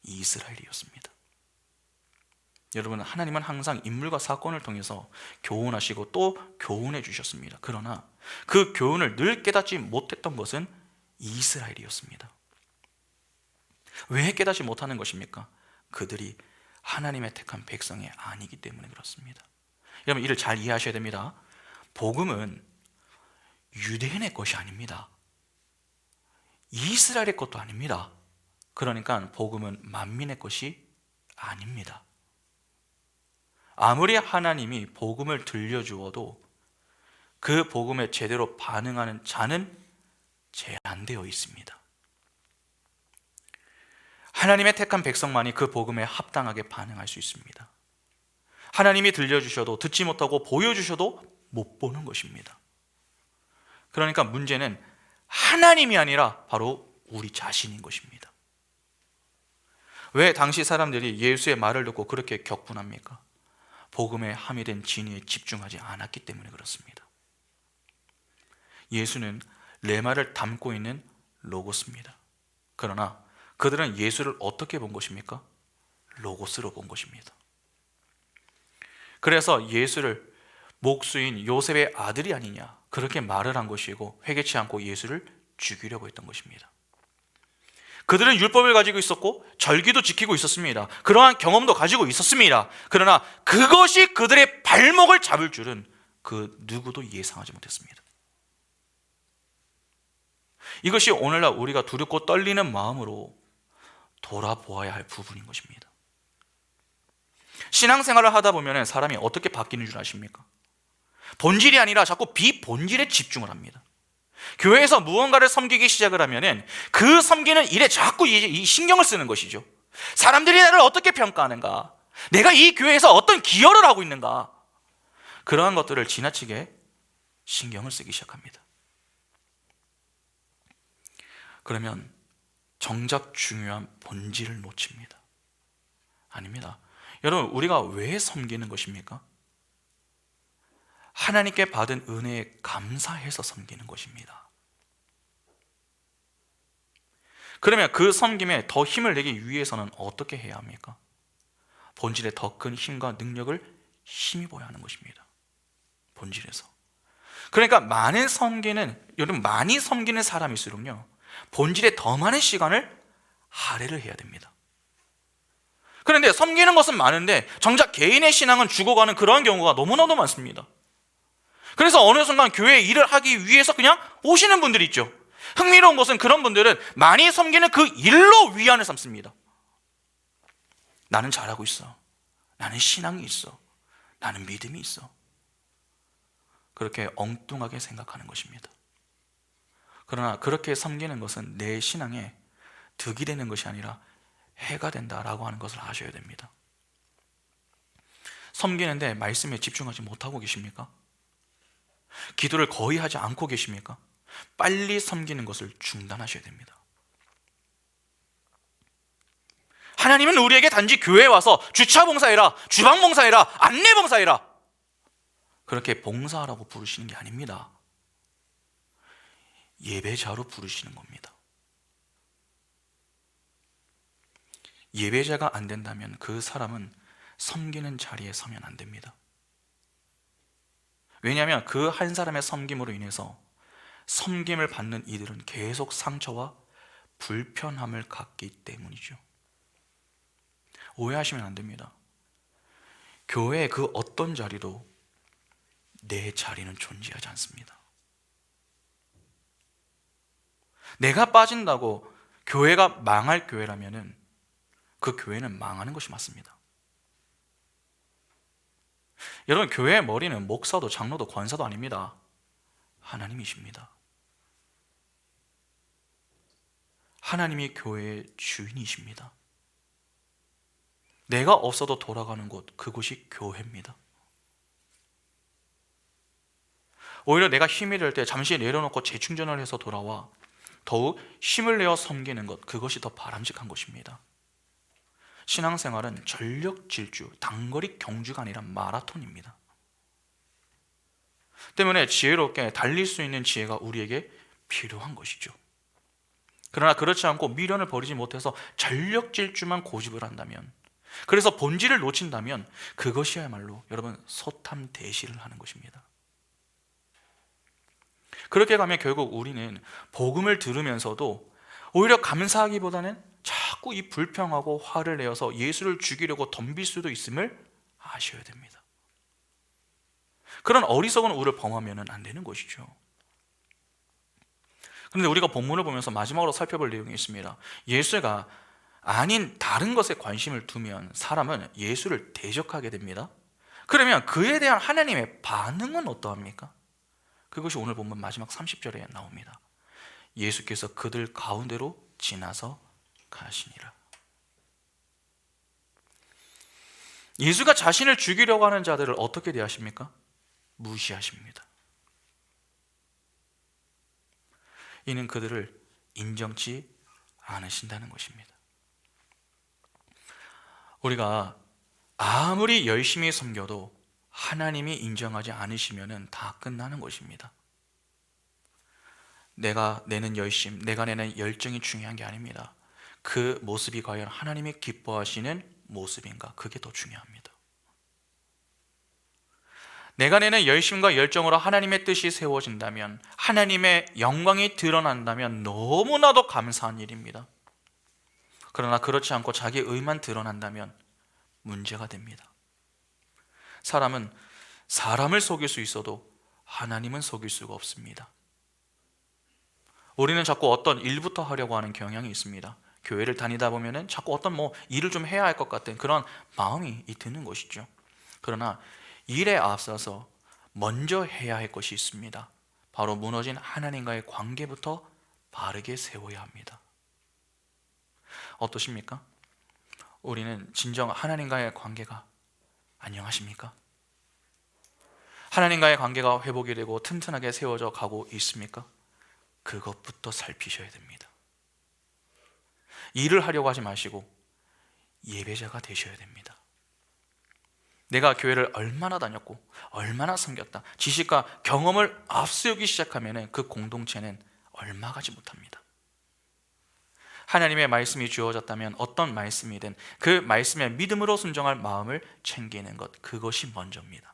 이스라엘이었습니다. 여러분, 하나님은 항상 인물과 사건을 통해서 교훈하시고 또 교훈해 주셨습니다. 그러나 그 교훈을 늘 깨닫지 못했던 것은 이스라엘이었습니다. 왜 깨닫지 못하는 것입니까? 그들이 하나님의 택한 백성이 아니기 때문에 그렇습니다. 여러분, 이를 잘 이해하셔야 됩니다. 복음은 유대인의 것이 아닙니다. 이스라엘의 것도 아닙니다. 그러니까 복음은 만민의 것이 아닙니다. 아무리 하나님이 복음을 들려주어도 그 복음에 제대로 반응하는 자는 제한되어 있습니다. 하나님의 택한 백성만이 그 복음에 합당하게 반응할 수 있습니다. 하나님이 들려주셔도 듣지 못하고 보여주셔도 못 보는 것입니다. 그러니까 문제는 하나님이 아니라 바로 우리 자신인 것입니다. 왜 당시 사람들이 예수의 말을 듣고 그렇게 격분합니까? 복음에 함유된 진리에 집중하지 않았기 때문에 그렇습니다. 예수는 레마를 담고 있는 로고스입니다. 그러나 그들은 예수를 어떻게 본 것입니까? 로고스로 본 것입니다. 그래서 예수를 목수인 요셉의 아들이 아니냐 그렇게 말을 한 것이고 회개치 않고 예수를 죽이려고 했던 것입니다. 그들은 율법을 가지고 있었고 절기도 지키고 있었습니다. 그러한 경험도 가지고 있었습니다. 그러나 그것이 그들의 발목을 잡을 줄은 그 누구도 예상하지 못했습니다. 이것이 오늘날 우리가 두렵고 떨리는 마음으로 돌아보아야 할 부분인 것입니다. 신앙생활을 하다 보면 사람이 어떻게 바뀌는 줄 아십니까? 본질이 아니라 자꾸 비본질에 집중을 합니다. 교회에서 무언가를 섬기기 시작을 하면 그 섬기는 일에 자꾸 이 신경을 쓰는 것이죠. 사람들이 나를 어떻게 평가하는가? 내가 이 교회에서 어떤 기여를 하고 있는가? 그러한 것들을 지나치게 신경을 쓰기 시작합니다. 그러면 정작 중요한 본질을 놓칩니다. 아닙니다. 여러분, 우리가 왜 섬기는 것입니까? 하나님께 받은 은혜에 감사해서 섬기는 것입니다. 그러면 그 섬김에 더 힘을 내기 위해서는 어떻게 해야 합니까? 본질에 더 큰 힘과 능력을 힘입어야 하는 것입니다. 본질에서. 그러니까 여러분 많이 섬기는 사람일수록요, 본질에 더 많은 시간을 할애를 해야 됩니다. 그런데 섬기는 것은 많은데 정작 개인의 신앙은 죽어가는 그러한 경우가 너무나도 많습니다. 그래서 어느 순간 교회 일을 하기 위해서 그냥 오시는 분들이 있죠. 흥미로운 것은 그런 분들은 많이 섬기는 그 일로 위안을 삼습니다. 나는 잘하고 있어. 나는 신앙이 있어. 나는 믿음이 있어. 그렇게 엉뚱하게 생각하는 것입니다. 그러나 그렇게 섬기는 것은 내 신앙에 득이 되는 것이 아니라 해가 된다라고 하는 것을 아셔야 됩니다. 섬기는데 말씀에 집중하지 못하고 계십니까? 기도를 거의 하지 않고 계십니까? 빨리 섬기는 것을 중단하셔야 됩니다. 하나님은 우리에게 단지 교회에 와서 주차 봉사해라, 주방 봉사해라, 안내 봉사해라 그렇게 봉사하라고 부르시는 게 아닙니다. 예배자로 부르시는 겁니다. 예배자가 안 된다면 그 사람은 섬기는 자리에 서면 안 됩니다. 왜냐하면 그 한 사람의 섬김으로 인해서 섬김을 받는 이들은 계속 상처와 불편함을 갖기 때문이죠. 오해하시면 안 됩니다. 교회의 그 어떤 자리도 내 자리는 존재하지 않습니다. 내가 빠진다고 교회가 망할 교회라면 그 교회는 망하는 것이 맞습니다. 여러분, 교회의 머리는 목사도 장로도 권사도 아닙니다. 하나님이십니다. 하나님이 교회의 주인이십니다. 내가 없어도 돌아가는 곳, 그곳이 교회입니다. 오히려 내가 힘이 될 때 잠시 내려놓고 재충전을 해서 돌아와 더욱 힘을 내어 섬기는 것, 그것이 더 바람직한 것입니다. 신앙생활은 전력 질주, 단거리 경주가 아니라 마라톤입니다. 때문에 지혜롭게 달릴 수 있는 지혜가 우리에게 필요한 것이죠. 그러나 그렇지 않고 미련을 버리지 못해서 전력 질주만 고집을 한다면, 그래서 본질을 놓친다면 그것이야말로 여러분 소탐대실을 하는 것입니다. 그렇게 가면 결국 우리는 복음을 들으면서도 오히려 감사하기보다는 자꾸 이 불평하고 화를 내어서 예수를 죽이려고 덤빌 수도 있음을 아셔야 됩니다. 그런 어리석은 우를 범하면 안 되는 것이죠. 그런데 우리가 본문을 보면서 마지막으로 살펴볼 내용이 있습니다. 예수가 아닌 다른 것에 관심을 두면 사람은 예수를 대적하게 됩니다. 그러면 그에 대한 하나님의 반응은 어떠합니까? 그것이 오늘 본문 마지막 30절에 나옵니다. 예수께서 그들 가운데로 지나서 가시니라. 예수가 자신을 죽이려고 하는 자들을 어떻게 대하십니까? 무시하십니다. 이는 그들을 인정치 않으신다는 것입니다. 우리가 아무리 열심히 섬겨도 하나님이 인정하지 않으시면 다 끝나는 것입니다. 내가 내는 열심, 내가 내는 열정이 중요한 게 아닙니다. 그 모습이 과연 하나님이 기뻐하시는 모습인가? 그게 더 중요합니다. 내가 내는 열심과 열정으로 하나님의 뜻이 세워진다면, 하나님의 영광이 드러난다면 너무나도 감사한 일입니다. 그러나 그렇지 않고 자기 의만 드러난다면 문제가 됩니다. 사람은 사람을 속일 수 있어도 하나님은 속일 수가 없습니다. 우리는 자꾸 어떤 일부터 하려고 하는 경향이 있습니다. 교회를 다니다 보면은 자꾸 어떤 일을 좀 해야 할 것 같은 그런 마음이 드는 것이죠. 그러나 일에 앞서서 먼저 해야 할 것이 있습니다. 바로 무너진 하나님과의 관계부터 바르게 세워야 합니다. 어떠십니까? 우리는 진정 하나님과의 관계가 안녕하십니까? 하나님과의 관계가 회복이 되고 튼튼하게 세워져 가고 있습니까? 그것부터 살피셔야 됩니다. 일을 하려고 하지 마시고 예배자가 되셔야 됩니다. 내가 교회를 얼마나 다녔고 얼마나 섬겼다, 지식과 경험을 앞세우기 시작하면 그 공동체는 얼마 가지 못합니다. 하나님의 말씀이 주어졌다면 어떤 말씀이든 그 말씀에 믿음으로 순종할 마음을 챙기는 것, 그것이 먼저입니다.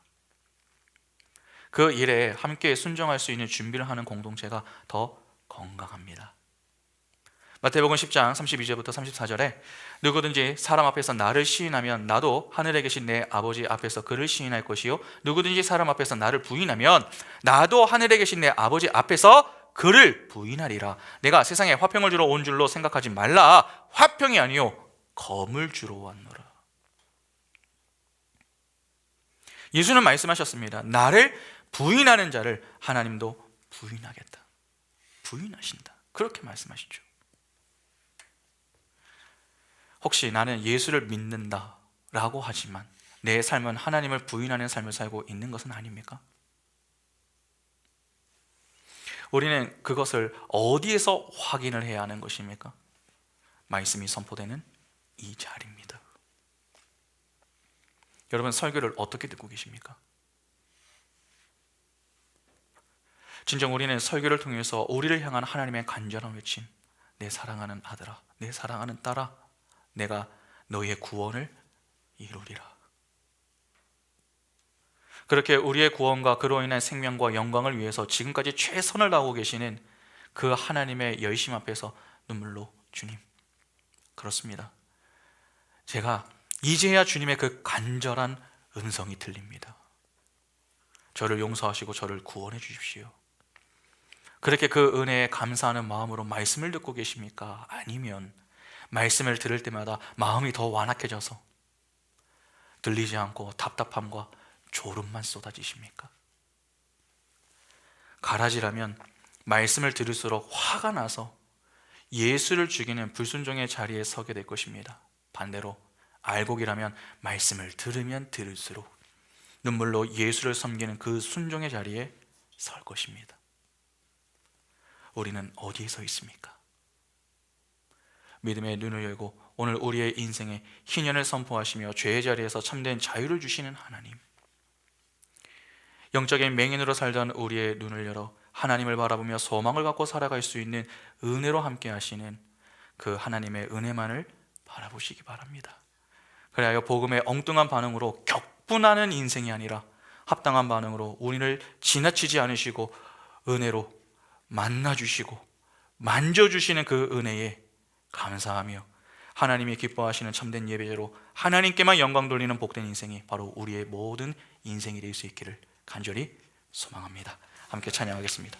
그 일에 함께 순종할 수 있는 준비를 하는 공동체가 더 건강합니다. 마태복음 10장 32절부터 34절에 누구든지 사람 앞에서 나를 시인하면 나도 하늘에 계신 내 아버지 앞에서 그를 시인할 것이요, 누구든지 사람 앞에서 나를 부인하면 나도 하늘에 계신 내 아버지 앞에서 그를 부인하리라. 내가 세상에 화평을 주러 온 줄로 생각하지 말라. 화평이 아니요 검을 주러 왔노라. 예수는 말씀하셨습니다. 나를 부인하는 자를 하나님도 부인하겠다. 부인하신다. 그렇게 말씀하시죠. 혹시 나는 예수를 믿는다 라고 하지만 내 삶은 하나님을 부인하는 삶을 살고 있는 것은 아닙니까? 우리는 그것을 어디에서 확인을 해야 하는 것입니까? 말씀이 선포되는 이 자리입니다. 여러분, 설교를 어떻게 듣고 계십니까? 진정 우리는 설교를 통해서 우리를 향한 하나님의 간절한 외침, 내 사랑하는 아들아, 내 사랑하는 딸아, 내가 너희의 구원을 이루리라. 그렇게 우리의 구원과 그로 인한 생명과 영광을 위해서 지금까지 최선을 다하고 계시는 그 하나님의 열심 앞에서 눈물로, 주님, 그렇습니다. 제가 이제야 주님의 그 간절한 음성이 들립니다. 저를 용서하시고 저를 구원해 주십시오. 그렇게 그 은혜에 감사하는 마음으로 말씀을 듣고 계십니까? 아니면 말씀을 들을 때마다 마음이 더 완악해져서 들리지 않고 답답함과 졸음만 쏟아지십니까? 가라지라면 말씀을 들을수록 화가 나서 예수를 죽이는 불순종의 자리에 서게 될 것입니다. 반대로 알곡이라면 말씀을 들으면 들을수록 눈물로 예수를 섬기는 그 순종의 자리에 설 것입니다. 우리는 어디에 서 있습니까? 믿음의 눈을 열고 오늘 우리의 인생에 희년을 선포하시며 죄의 자리에서 참된 자유를 주시는 하나님, 영적인 맹인으로 살던 우리의 눈을 열어 하나님을 바라보며 소망을 갖고 살아갈 수 있는 은혜로 함께 하시는 그 하나님의 은혜만을 바라보시기 바랍니다. 그래야 복음의 엉뚱한 반응으로 격분하는 인생이 아니라 합당한 반응으로 우리를 지나치지 않으시고 은혜로 만나주시고 만져주시는 그 은혜에 감사하며 하나님이 기뻐하시는 참된 예배자로 하나님께만 영광 돌리는 복된 인생이 바로 우리의 모든 인생이 될 수 있기를 간절히 소망합니다. 함께 찬양하겠습니다.